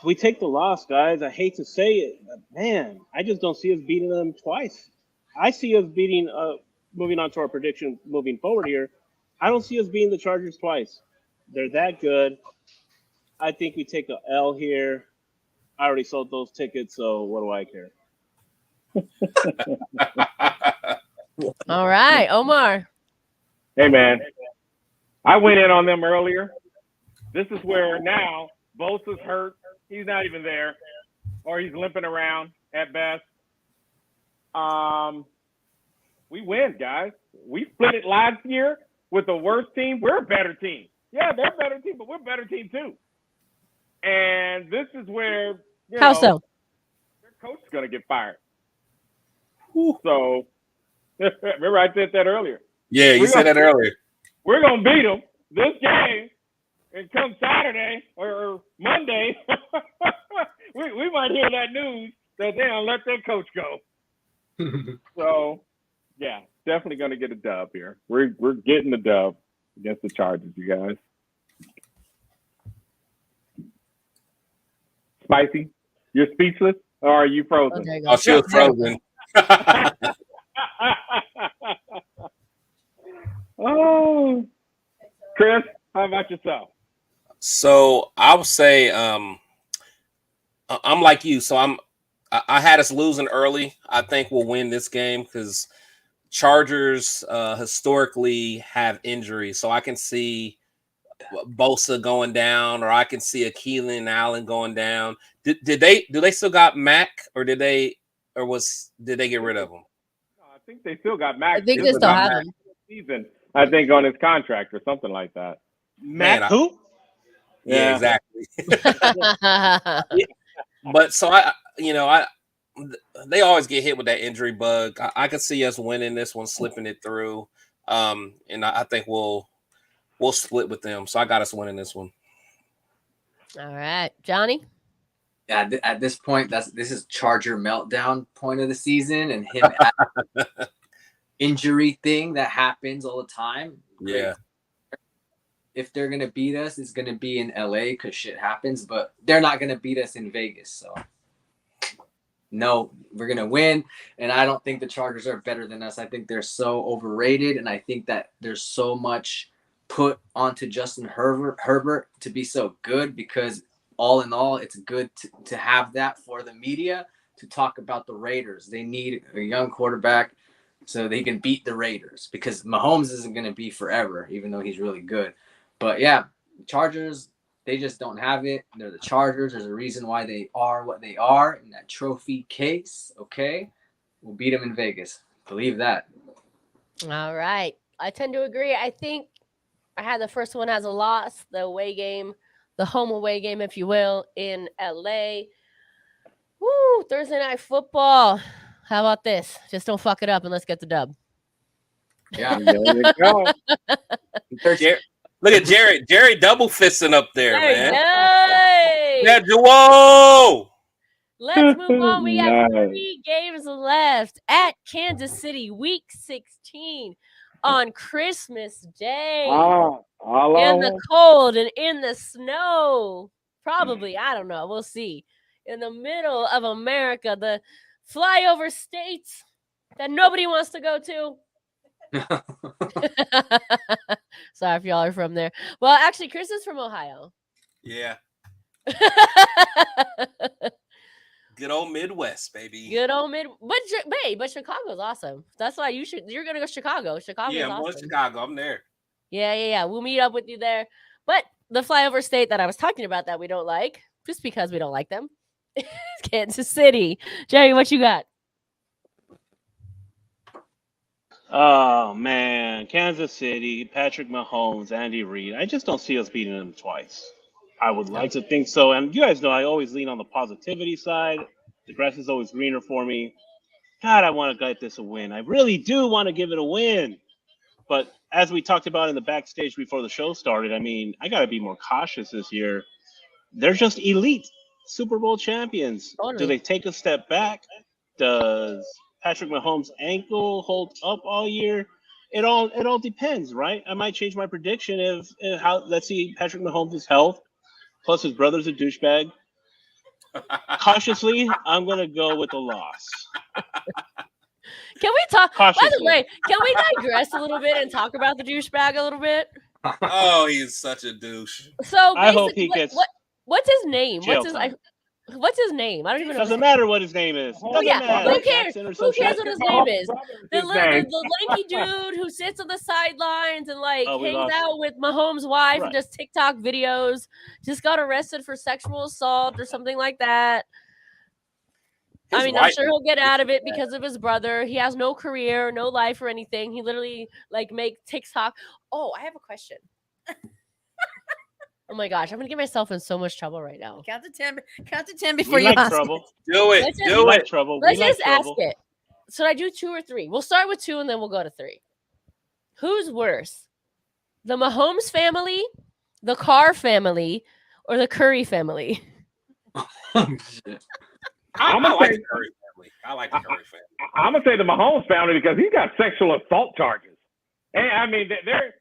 We take the loss, guys. I hate to say it, but man, I just don't see us beating them twice. I see us beating. Moving on to our prediction, moving forward here, I don't see us beating the Chargers twice. They're that good. I think we take a L here. I already sold those tickets, so what do I care? All right, Omar. Hey, man. I went in on them earlier. This is where now Bosa's hurt. He's not even there, or he's limping around at best. We win, guys. We split it last year with the worst team. We're a better team. Yeah, they're a better team, but we're a better team too. And this is where How so? their coach is going to get fired. So, remember I said that earlier. Yeah, you said that earlier. We're going to beat them this game, and come Saturday or Monday, we might hear that news that they're going to let their coach go. So, yeah, definitely going to get a dub here. We're getting the dub against the Chargers, you guys. Spicy, you're speechless, or are you frozen? Oh, there you go. Oh, she was frozen. Oh, Chris, how about yourself? So I would say I'm like you. So I had us losing early. I think we'll win this game because Chargers historically have injuries. So I can see Bosa going down, or I can see a Keelan Allen going down. Do they still got Mac, or did they get rid of him? No, I think they still got Max. I think they still have him. Season, I think, on his contract or something like that. Matt, Man, who? Yeah, exactly. But so they always get hit with that injury bug. I could see us winning this one, slipping it through, and I think we'll split with them. So I got us winning this one. All right, Johnny. Yeah, at this point, this is Charger meltdown point of the season, and him injury thing that happens all the time. Yeah. If they're gonna beat us, it's gonna be in LA because shit happens, but they're not gonna beat us in Vegas. So no, we're gonna win. And I don't think the Chargers are better than us. I think they're so overrated, and I think that there's so much put onto Justin Herbert to be so good, because all in all, it's good to have that for the media to talk about the Raiders. They need a young quarterback so they can beat the Raiders, because Mahomes isn't going to be forever, even though he's really good. But yeah, Chargers, they just don't have it. They're the Chargers. There's a reason why they are what they are in that trophy case. Okay, we'll beat them in Vegas. Believe that. All right. I tend to agree. I think I had the first one as a loss, the away game, the home away game, if you will, in LA. Woo, Thursday Night Football. How about this? Just don't fuck it up and let's get the dub. Yeah. There you go. Look at Jerry. Jerry double fisting up there, man. Hey! Yeah, Joe. Let's move on. We got Nice. 3 games left at Kansas City, Week 16 on Christmas Day. In the cold and in the snow. Probably. I don't know. We'll see. In the middle of America, the flyover states that nobody wants to go to. Sorry if y'all are from there. Well, actually, Chris is from Ohio. Yeah. Good old Midwest, baby. Good old but Chicago's awesome. That's why you're gonna go Chicago. Chicago's Yeah, I'm awesome. going to Chicago. I'm there. Yeah. We'll meet up with you there. But the flyover state that I was talking about that we don't like, just because we don't like them, is Kansas City. Jerry, what you got? Oh man, Kansas City, Patrick Mahomes, Andy Reid. I just don't see us beating them twice. I would like to think so, and you guys know I always lean on the positivity side. The grass is always greener for me. God, I want to get this a win. I really do want to give it a win. But as we talked about in the backstage before the show started, I mean, I got to be more cautious this year. They're just elite Super Bowl champions. Totally. Do they take a step back? Does Patrick Mahomes' ankle hold up all year? it all depends, right? I might change my prediction if how. Let's see Patrick Mahomes' health, plus his brother's a douchebag. Cautiously, I'm gonna go with the loss. Can we talk? Cautiously. By the way, can we digress a little bit and talk about the douchebag a little bit? Oh, he's such a douche. So I hope he gets what's his name? jail time. What's his name? I don't even know. Doesn't matter what his name is. Doesn't matter. Who cares? Jackson or Who some cares shit. what his name is? The name. lanky dude who sits on the sidelines and like Oh, we hangs lost out with Mahomes' wife Right. and does TikTok videos. Just got arrested for sexual assault or something like that. His I mean, I'm sure he'll get out of it because of his brother. He has no career, no life or anything. He literally like make TikTok. Oh, I have a question. Oh my gosh, I'm gonna get myself in so much trouble right now. Count to 10. Count to 10 before We you like ask. trouble. Do it. Let's just- We Do like it. trouble. Let's We like just ask trouble. it. Should I do 2 or 3? We'll start with 2 and then we'll go to 3. Who's worse? The Mahomes family, the Carr family, or the Curry family? Shit. I'm I gonna like say the Curry family. I like the Curry family. I'm gonna say the Mahomes family because he's got sexual assault charges. And I mean, they're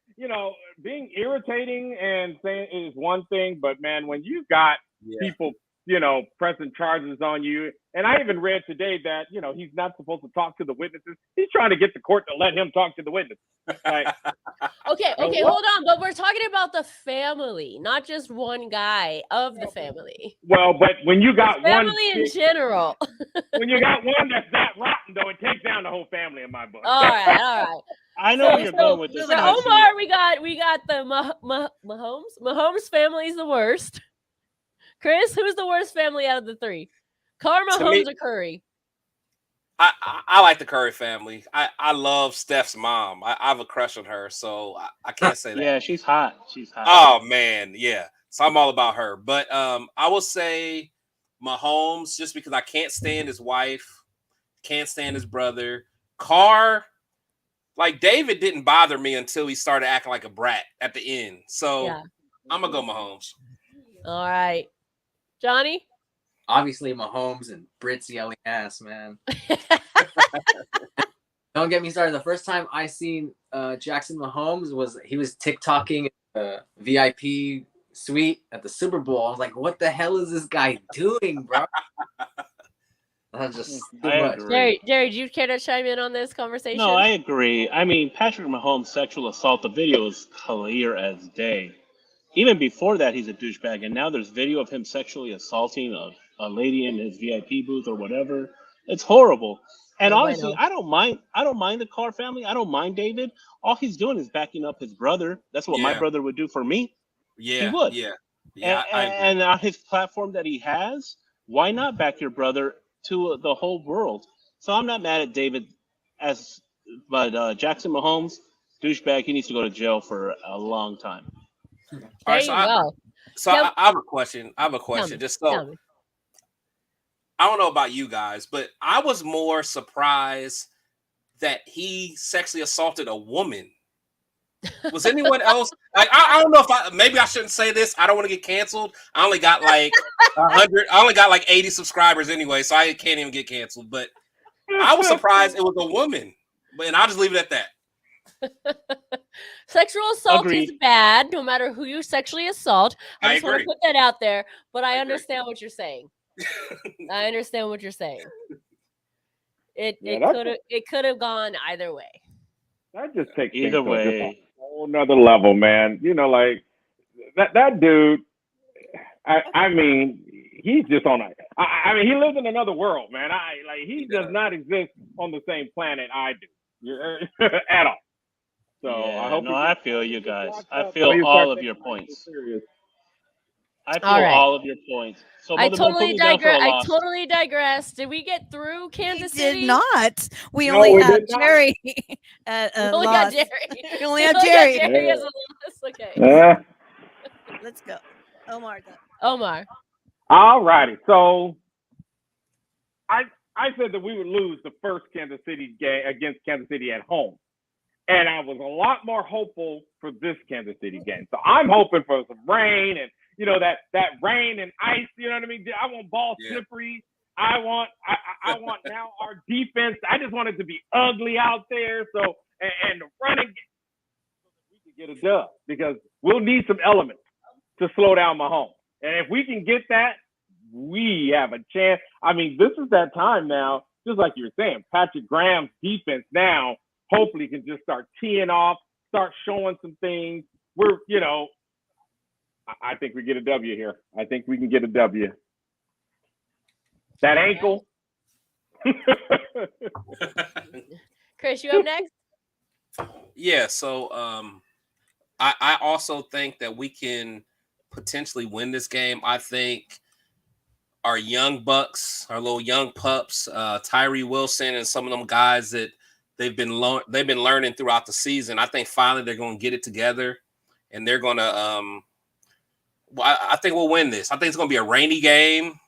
being irritating and saying is one thing, but man, when you've got people, pressing charges on you, and I even read today that he's not supposed to talk to the witnesses. He's trying to get the court to let him talk to the witnesses. Like, Okay, hold on. But we're talking about the family, not just one guy of the family. well, but when you got one, Family in general. when you got one that's that rotten, though, it takes down the whole family in my book. All right. I know where you're going with this. So Tyson. Omar, we got the Mahomes. Mahomes family's the worst. Chris, who's the worst family out of the 3? Carr, Mahomes, or Curry? I like the Curry family. I love Steph's mom. I have a crush on her, so I can't say that. Yeah, she's hot. She's hot. Oh man, yeah. So I'm all about her. But I will say Mahomes just because I can't stand his wife, can't stand his brother. Carr, like David didn't bother me until he started acting like a brat at the end. So Yeah. I'm gonna go Mahomes. All right. Johnny? Obviously, Mahomes and Brits yelling ass, man. Don't get me started. The first time I seen Jackson Mahomes was TikToking the VIP suite at the Super Bowl. I was like, what the hell is this guy doing, bro? That's just too I much. agree. Jerry, do you care to chime in on this conversation? No, I agree. I mean, Patrick Mahomes' sexual assault, the video is clear as day. Even before that, he's a douchebag, and now there's video of him sexually assaulting a lady in his VIP booth or whatever. It's horrible. And honestly, I don't mind the Carr family. I don't mind David. All he's doing is backing up his brother. That's what my brother would do for me. Yeah, he would. Yeah. And on his platform that he has, why not back your brother to the whole world? So I'm not mad at David, but Jackson Mahomes, douchebag, he needs to go to jail for a long time. All right, I have a question. Just so I don't know about you guys, but I was more surprised that he sexually assaulted a woman. Was anyone else? Like, I don't know if maybe I shouldn't say this. I don't want to get canceled. I only got like 100. I only got like 80 subscribers anyway, so I can't even get canceled. But I was surprised it was a woman. And I'll just leave it at that. Sexual assault is bad, no matter who you sexually assault. I just want to put that out there, but I understand what you're saying. I understand what you're saying. It could have gone either way. That just takes either things way to a whole nother level, man. Like that dude. I mean, he's just on I mean, he lives in another world, man. He does not exist on the same planet I do at all. So I feel you guys. I feel all of your points. I feel all of your points. So I totally digress. Did we get through Kansas City? Did not. We only have Jerry. We only got Jerry. We only have Jerry. Jerry as a loss. Okay. Let's go. Omar. All righty. So I said that we would lose the first Kansas City game against Kansas City at home. And I was a lot more hopeful for this Kansas City game. So I'm hoping for some rain and, that rain and ice, you know what I mean? I want ball slippery. I want now our defense. I just want it to be ugly out there. So and the running so that we can get a dub because we'll need some elements to slow down Mahomes. And if we can get that, we have a chance. I mean, this is that time now, just like you were saying, Patrick Graham's defense now hopefully can just start teeing off, start showing some things. We're, I think we get a W here. I think we can get a W. That ankle. Chris, you up next? Yeah, so I also think that we can potentially win this game. I think our young bucks, our little young pups, Tyree Wilson and some of them guys that they've been learning throughout the season. I think finally they're going to get it together, and they're going to. I think we'll win this. I think it's going to be a rainy game.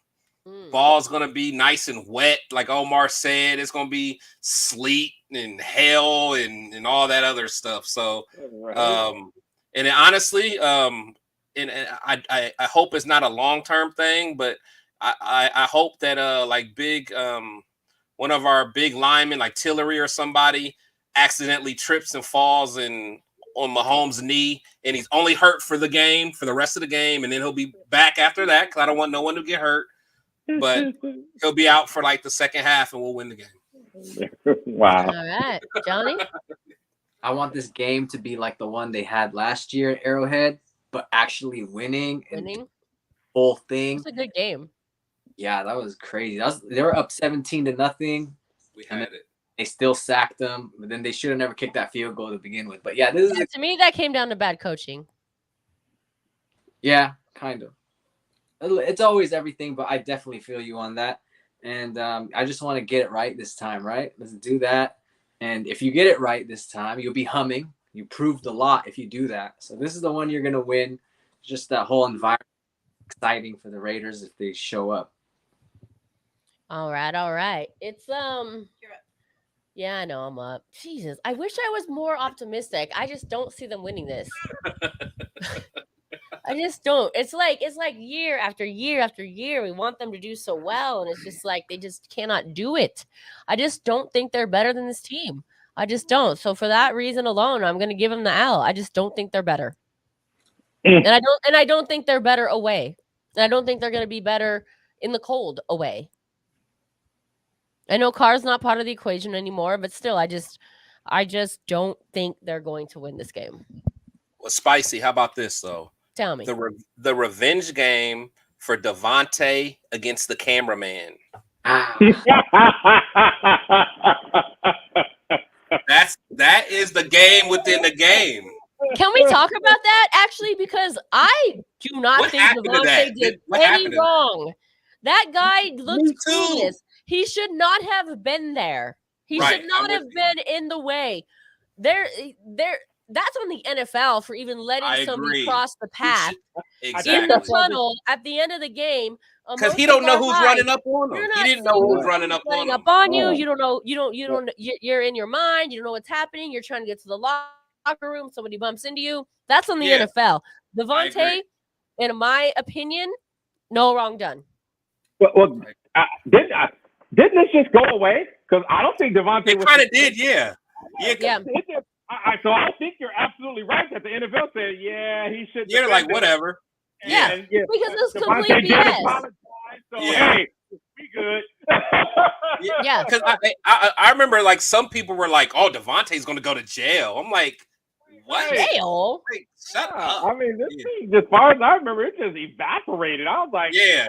Ball's going to be nice and wet, like Omar said. It's going to be sleet and hail and all that other stuff. So, and honestly, and I hope it's not a long-term thing, but I hope that like big one of our big linemen like Tillery or somebody accidentally trips and falls on Mahomes' knee, and he's only hurt for the rest of the game, and then he'll be back after that because I don't want no one to get hurt. But he'll be out for like the second half, and we'll win the game. Wow! All right, Johnny. I want this game to be like the one they had last year at Arrowhead, but actually winning. And whole thing. It's a good game. Yeah, that was crazy. They were up 17-0. We had it. They still sacked them, but then they should have never kicked that field goal to begin with. But yeah, this is to me that came down to bad coaching. Yeah, kind of. It's always everything, but I definitely feel you on that. And I just want to get it right this time, right? Let's do that. And if you get it right this time, you'll be humming. You proved a lot if you do that. So this is the one you're going to win. Just that whole environment exciting for the Raiders if they show up. All right. It's yeah, I know I'm up. Jesus, I wish I was more optimistic. I just don't see them winning this. I just don't. It's like year after year after year. We want them to do so well, and it's just like they just cannot do it. I just don't think they're better than this team. I just don't. So for that reason alone, I'm going to give them the L. I just don't think they're better, and I don't think they're better away. And I don't think they're going to be better in the cold away. I know Carr's not part of the equation anymore, but still, I just don't think they're going to win this game. Well, Spicy, how about this though? Tell me. The revenge game for Devontae against the cameraman. That is the game within the game. Can we talk about that actually? Because I do not think Devontae did any wrong. That guy looks clueless. He should not have been there. He should not have been in the way. That's on the NFL for even letting somebody cross the path in the tunnel at the end of the game. Because he don't know who's running up on him. He didn't know who's running up on you. You don't know. You're in your mind. You don't know what's happening. You're trying to get to the locker room. Somebody bumps into you. That's on the NFL. Devontae, in my opinion, no wrong done. Well, didn't this just go away? Because I don't think Devontae. It kind of did, yeah. So I think you're absolutely right that the NFL said, he should. You're like, whatever. Yeah, because it's complete BS. So, hey, we good. Yeah. Because I remember, like, some people were like, oh, Devontae's going to go to jail. I'm like, what? Jail? Like, shut up. I mean, this thing, as far as I remember, it just evaporated. I was like, yeah.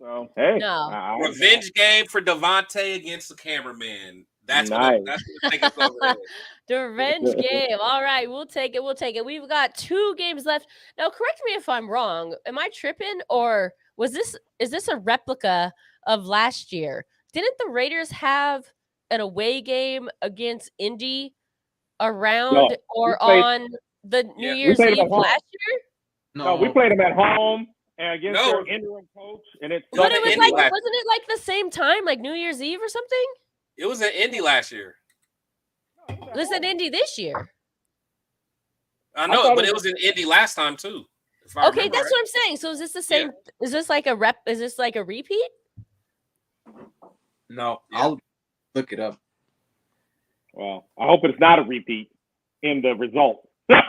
So, hey. No. Revenge game for Devontae against the cameraman. That's nice. What I think it's over there. The revenge game. All right, we'll take it. We've got 2 games left. Now, correct me if I'm wrong. Am I tripping, or is this a replica of last year? Didn't the Raiders have an away game against Indy on the New Year's Eve last year? No, we played them at home and against their interim coach, and but it was like, wasn't it like the same time, like New Year's Eve or something? It was in Indy last year. Listen, Indy this year. I know, but it was in Indy last time too. Okay, that's what I'm saying. So is this the same? Yeah. Is this like a rep? Is this like a repeat? No, I'll look it up. Well, I hope it's not a repeat in the result. Yeah,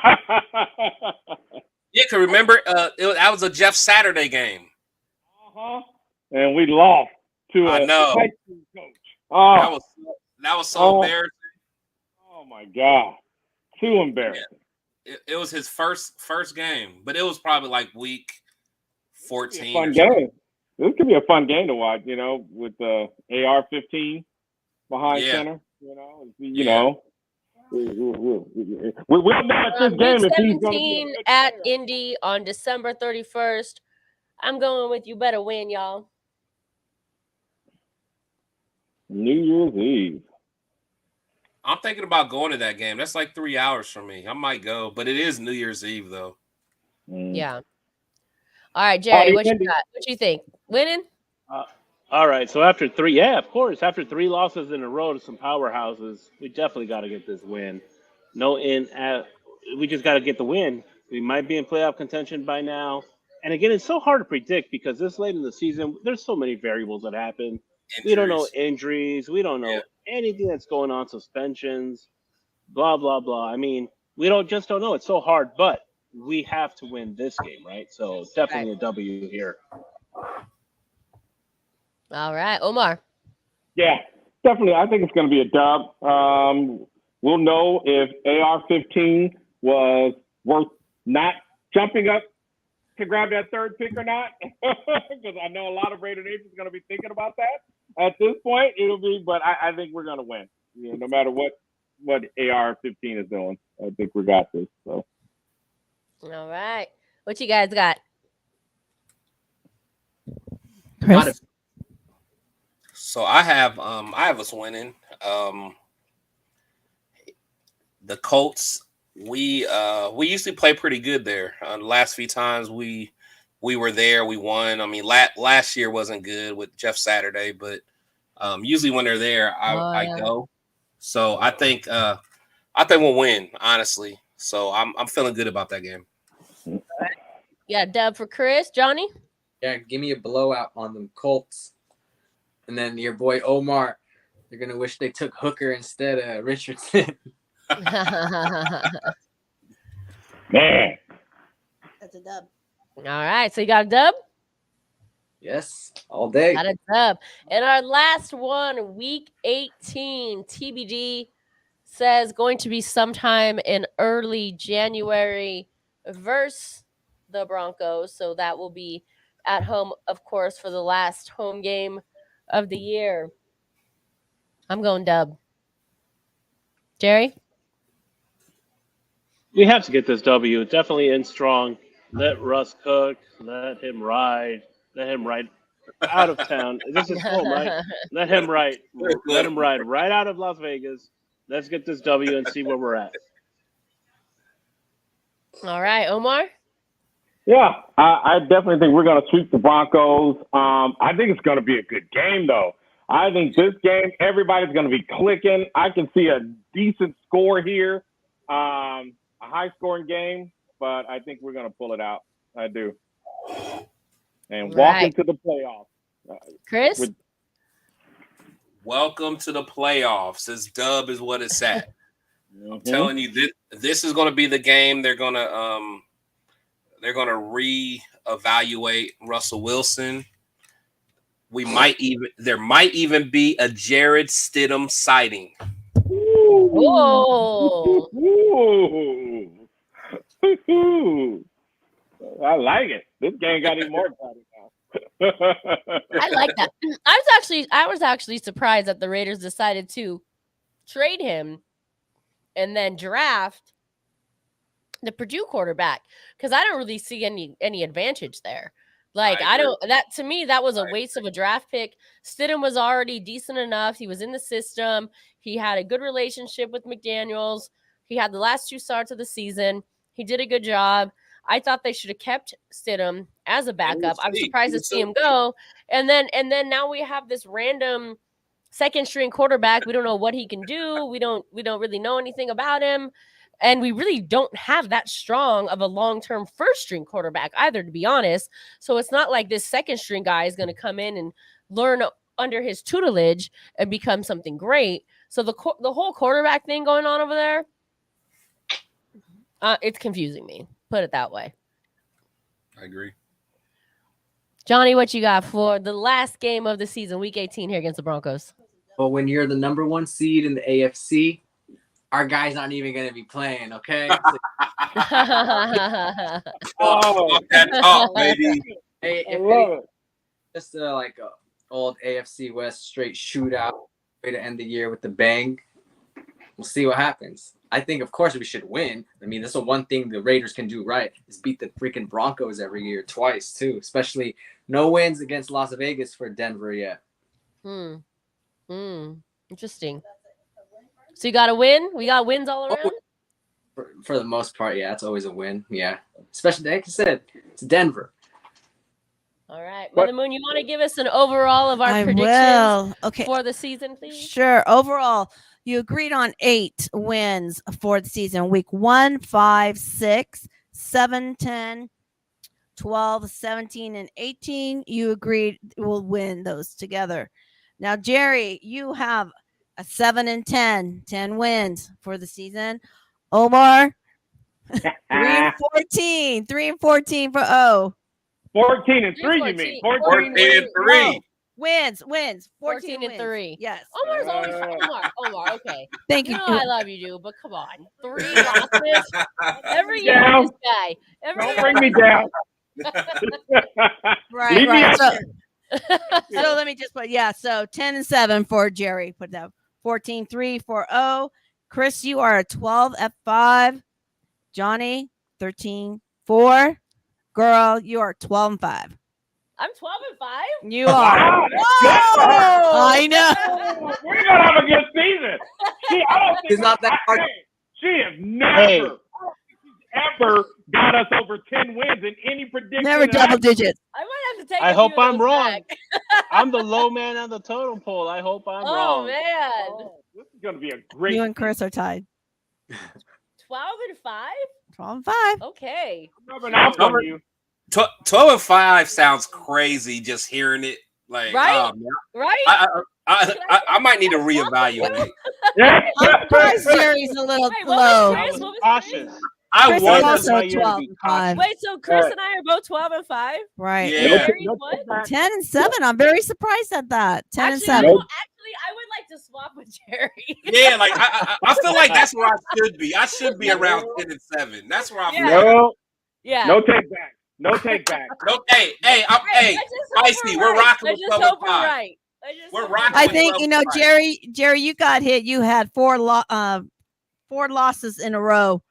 cause remember, that was a Jeff Saturday game. And we lost to I a know. high school coach. That was so embarrassing. Oh my God, too embarrassing. Yeah. It was his first game, but it was probably like week 14. Fun game. This could be a fun game to watch. With the AR-15 behind center. You know. We'll know at this game if he's going to be at Indy on December 31st. I'm going with you better win, y'all. New Year's Eve. I'm thinking about going to that game. That's like 3 hours from me. I might go, but it is New Year's Eve though. Yeah. All right, Jerry, what you got? What you think? Winning? All right. So after 3, yeah, of course. After 3 losses in a row to some powerhouses, we definitely got to get this win. We just got to get the win. We might be in playoff contention by now. And again, it's so hard to predict because this late in the season, there's so many variables that happen. We don't know injuries. We don't know anything that's going on, suspensions, blah, blah, blah. I mean, we don't know. It's so hard, but we have to win this game, right? So definitely a W here. All right, Omar. Yeah, definitely. I think it's going to be a dub. We'll know if AR-15 was worth not jumping up to grab that third pick or not, because I know a lot of Raider Nation is going to be thinking about that. At this point, it'll be, but I think we're going to win. No matter what AR-15 is doing, I think we got this. So. All right, what you guys got? Chris? So I have us winning. The Colts, we usually play pretty good there. The last few times we were there, we won. I mean, last year wasn't good with Jeff Saturday, but usually when they're there, I go. So I think we'll win, honestly. So I'm feeling good about that game. Yeah, dub for Chris. Johnny? Yeah, give me a blowout on them Colts. And then your boy Omar, you're going to wish they took Hooker instead of Richardson. Man. That's a dub. All right, so you got a dub? Yes, all day. Got a dub. And our last one, week 18, TBD says going to be sometime in early January versus the Broncos. So that will be at home, of course, for the last home game of the year. I'm going dub. Jerry? We have to get this W. Definitely in strong. Let Russ cook. Let him ride out of town. This is home, right? Let him ride right out of Las Vegas. Let's get this W and see where we're at. All right, Omar? Yeah, I definitely think we're going to sweep the Broncos. I think it's going to be a good game, though. I think this game, everybody's going to be clicking. I can see a decent score here, a high-scoring game, but I think we're going to pull it out. I do. And walk into the playoffs. Chris? Welcome to the playoffs. This dub is what it's at. I'm telling you, this is going to be the game they're going to reevaluate Russell Wilson. There might even be a Jared Stidham sighting. Whoa. I like it. This game got even more exciting now. I like that. I was actually surprised that the Raiders decided to trade him and then draft the Purdue quarterback, because I don't really see any advantage there. Like, to me, that was a waste of a draft pick. Stidham was already decent enough. He was in the system. He had a good relationship with McDaniels. He had the last 2 starts of the season. He did a good job. I thought they should have kept Stidham as a backup. I was surprised to see him go. And then now we have this random second string quarterback. We don't know what he can do. We don't really know anything about him. And we really don't have that strong of a long-term first-string quarterback either, to be honest. So it's not like this second-string guy is going to come in and learn under his tutelage and become something great. So the whole quarterback thing going on over there, it's confusing me. Put it that way. I agree. Johnny, what you got for the last game of the season, Week 18 here against the Broncos? But when you're the number 1 seed in the AFC, our guys aren't even going to be playing, okay? Fuck that talk, baby. Hey, I love it. just like a old AFC West straight shootout, way to end the year with the bang. We'll see what happens. I think, of course, we should win. I mean, that's the one thing the Raiders can do right is beat the freaking Broncos every year, twice too. Especially no wins against Las Vegas for Denver yet. Interesting. So you got a win? We got wins all around? For the most part, yeah, it's always a win. Yeah, especially like I said, it's Denver. All right, Mother Moon, you want to give us an overall of our predictions will. Okay. for the season, please? Sure. Overall, you agreed on 8 wins for the season. Week 1, 5, 6, 7, 10, 12, 17, and 18. You agreed we'll win those together. Now, Jerry, you have a 7 and 10 wins for the season. Omar, 3 and 14. 3 and 14 for O. 14 and 3, you mean? 14 and 3. Wins. 14 and wins. 3. Yes. Omar's always Omar, okay. Thank You you. know I love you, dude, but come on. 3 losses every year Down. with this guy. Every Don't year. bring me down. Right. Leave me right. out. So let me just put, so 10 and 7 for Jerry. Put that 14-3 for O. Chris, you are a 12 at 5. Johnny, 13-4. Girl, you are 12 and 5. I'm 12 and 5. You are. Wow. I know. We're gonna have a good season. I don't think It's not that hard. She has never, ever got us over 10 wins in any prediction. Never double digits. I might have to take. I a hope few of I'm those wrong. back. I'm the low man on the totem pole. I hope I'm Oh wrong. man, This is gonna be a great. You and Chris are tied. 12 and 5. 12 and 5. Okay. Rubbing off on you. 12 and 5 sounds crazy just hearing it. Like, Right? oh, man. Right? I might need to reevaluate. Yeah. I'm surprised Jerry's a little Wait, what low. was I Chris? was What was cautious. I Chris is wonder. also my year to 12 be and 5. Wait, so Chris and I are both 12 and 5. Right. Yeah. And Jerry's what? 10 and 7. I'm very surprised at that. 10 and Actually, 7. I would like to swap with Jerry. Yeah, like I feel like that's where I should be. I should be around 10 and 7. That's where I'm. Yeah. No, Yeah. no take back. No take back. No, hey, I just hope Feisty, we're rocking I with just 12 hope and we're 5. right. We're hope rocking I with think 12 and 5. Jerry, you got hit. You had 4 losses in a row.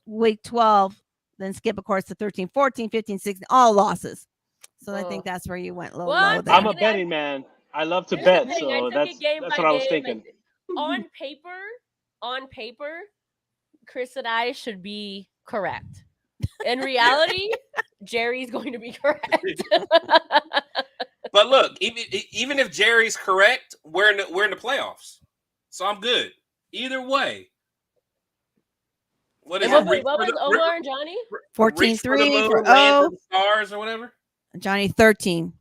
Week 12, then skip, of course, to 13, 14, 15, 16, all losses. So I think that's where you went low. Well, low there. I'm a betting man. I love to Here's the bet, thing, I so took that's it game what by I was game, thinking. On paper, Chris and I should be correct. In reality, Jerry's going to be correct. But look, even if Jerry's correct, we're in the playoffs, so I'm good either way. What is And it? what was Omar and Johnny? 14-3 for land O. the stars or whatever. Johnny 13.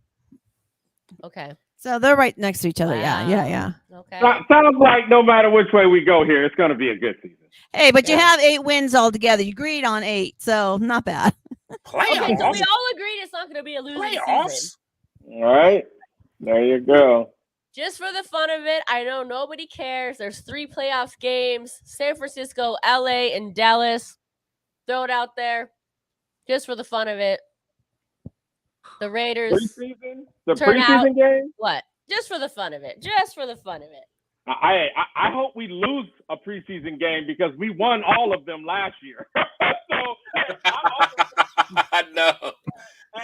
Okay. So they're right next to each other. Wow. Yeah. Okay. Sounds like no matter which way we go here, it's gonna be a good season. Hey, but you Yeah. have 8 wins altogether. You agreed on 8, so not bad. Okay, so we Playoffs. all agreed it's not going to be a losing season. Playoffs. All right, there you go. Just for the fun of it, I know nobody cares. There's 3 playoffs games: San Francisco, LA, and Dallas. Throw it out there, just for the fun of it. The Raiders. Preseason, the Turn out- preseason game. What? Just for the fun of it. Just for the fun of it. I hope we lose a preseason game because we won all of them last year. So I know.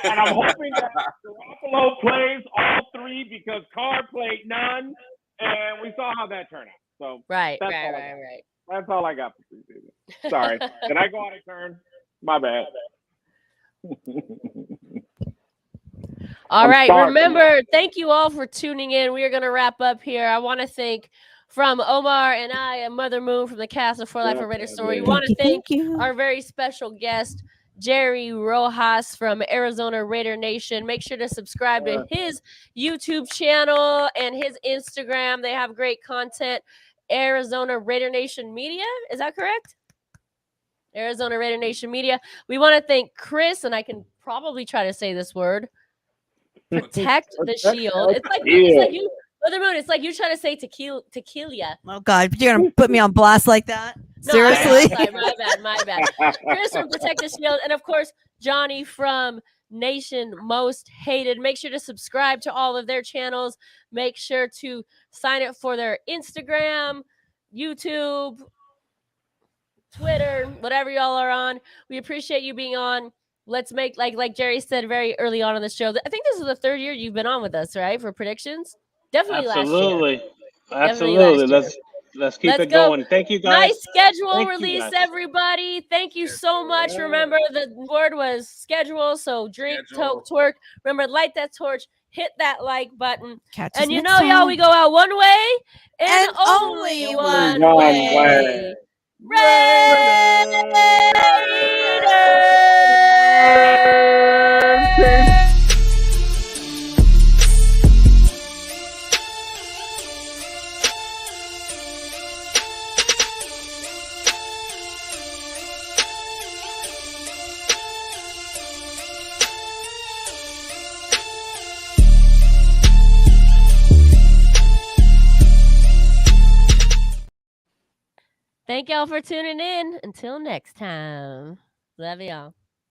and I'm hoping that Garoppolo plays all 3 because Carr played none, and we saw how that turned out. So Right. That's all I got. that's all I got for preseason. Sorry, did I go out of turn? My bad. All I'm right. sorry. Remember, thank you all for tuning in. We are going to wrap up here. I want to thank from Omar and I and Mother Moon from the cast of For Life of Raider Story. We want to thank you. our very special guest, Jerry Rojas from Arizona Raider Nation. Make sure to subscribe to his YouTube channel and his Instagram. They have great content. Arizona Raider Nation Media. Is that correct? Arizona Raider Nation Media. We want to thank Chris, and I can probably try to say this word. Protect the shield. It's like you, Mother Moon. It's like you trying to say tequila. Oh God, you're gonna put me on blast like that? No, Seriously? sorry, my bad. Chris from Protect the Shield, and of course Johnny from Nation Most Hated. Make sure to subscribe to all of their channels. Make sure to sign up for their Instagram, YouTube, Twitter, whatever y'all are on. We appreciate you being on. Let's make, like Jerry said very early on in the show, I think this is the third year you've been on with us, right? For predictions? Definitely Absolutely. last year. Absolutely. Let's keep it going. Thank you, guys. Nice schedule release, everybody. Thank you so much. Remember, the word was schedule, so drink, toke, twerk. Remember, light that torch, hit that like button. And you know, y'all, we go out one way and only one way. Thank y'all for tuning in. Until next time. Love y'all.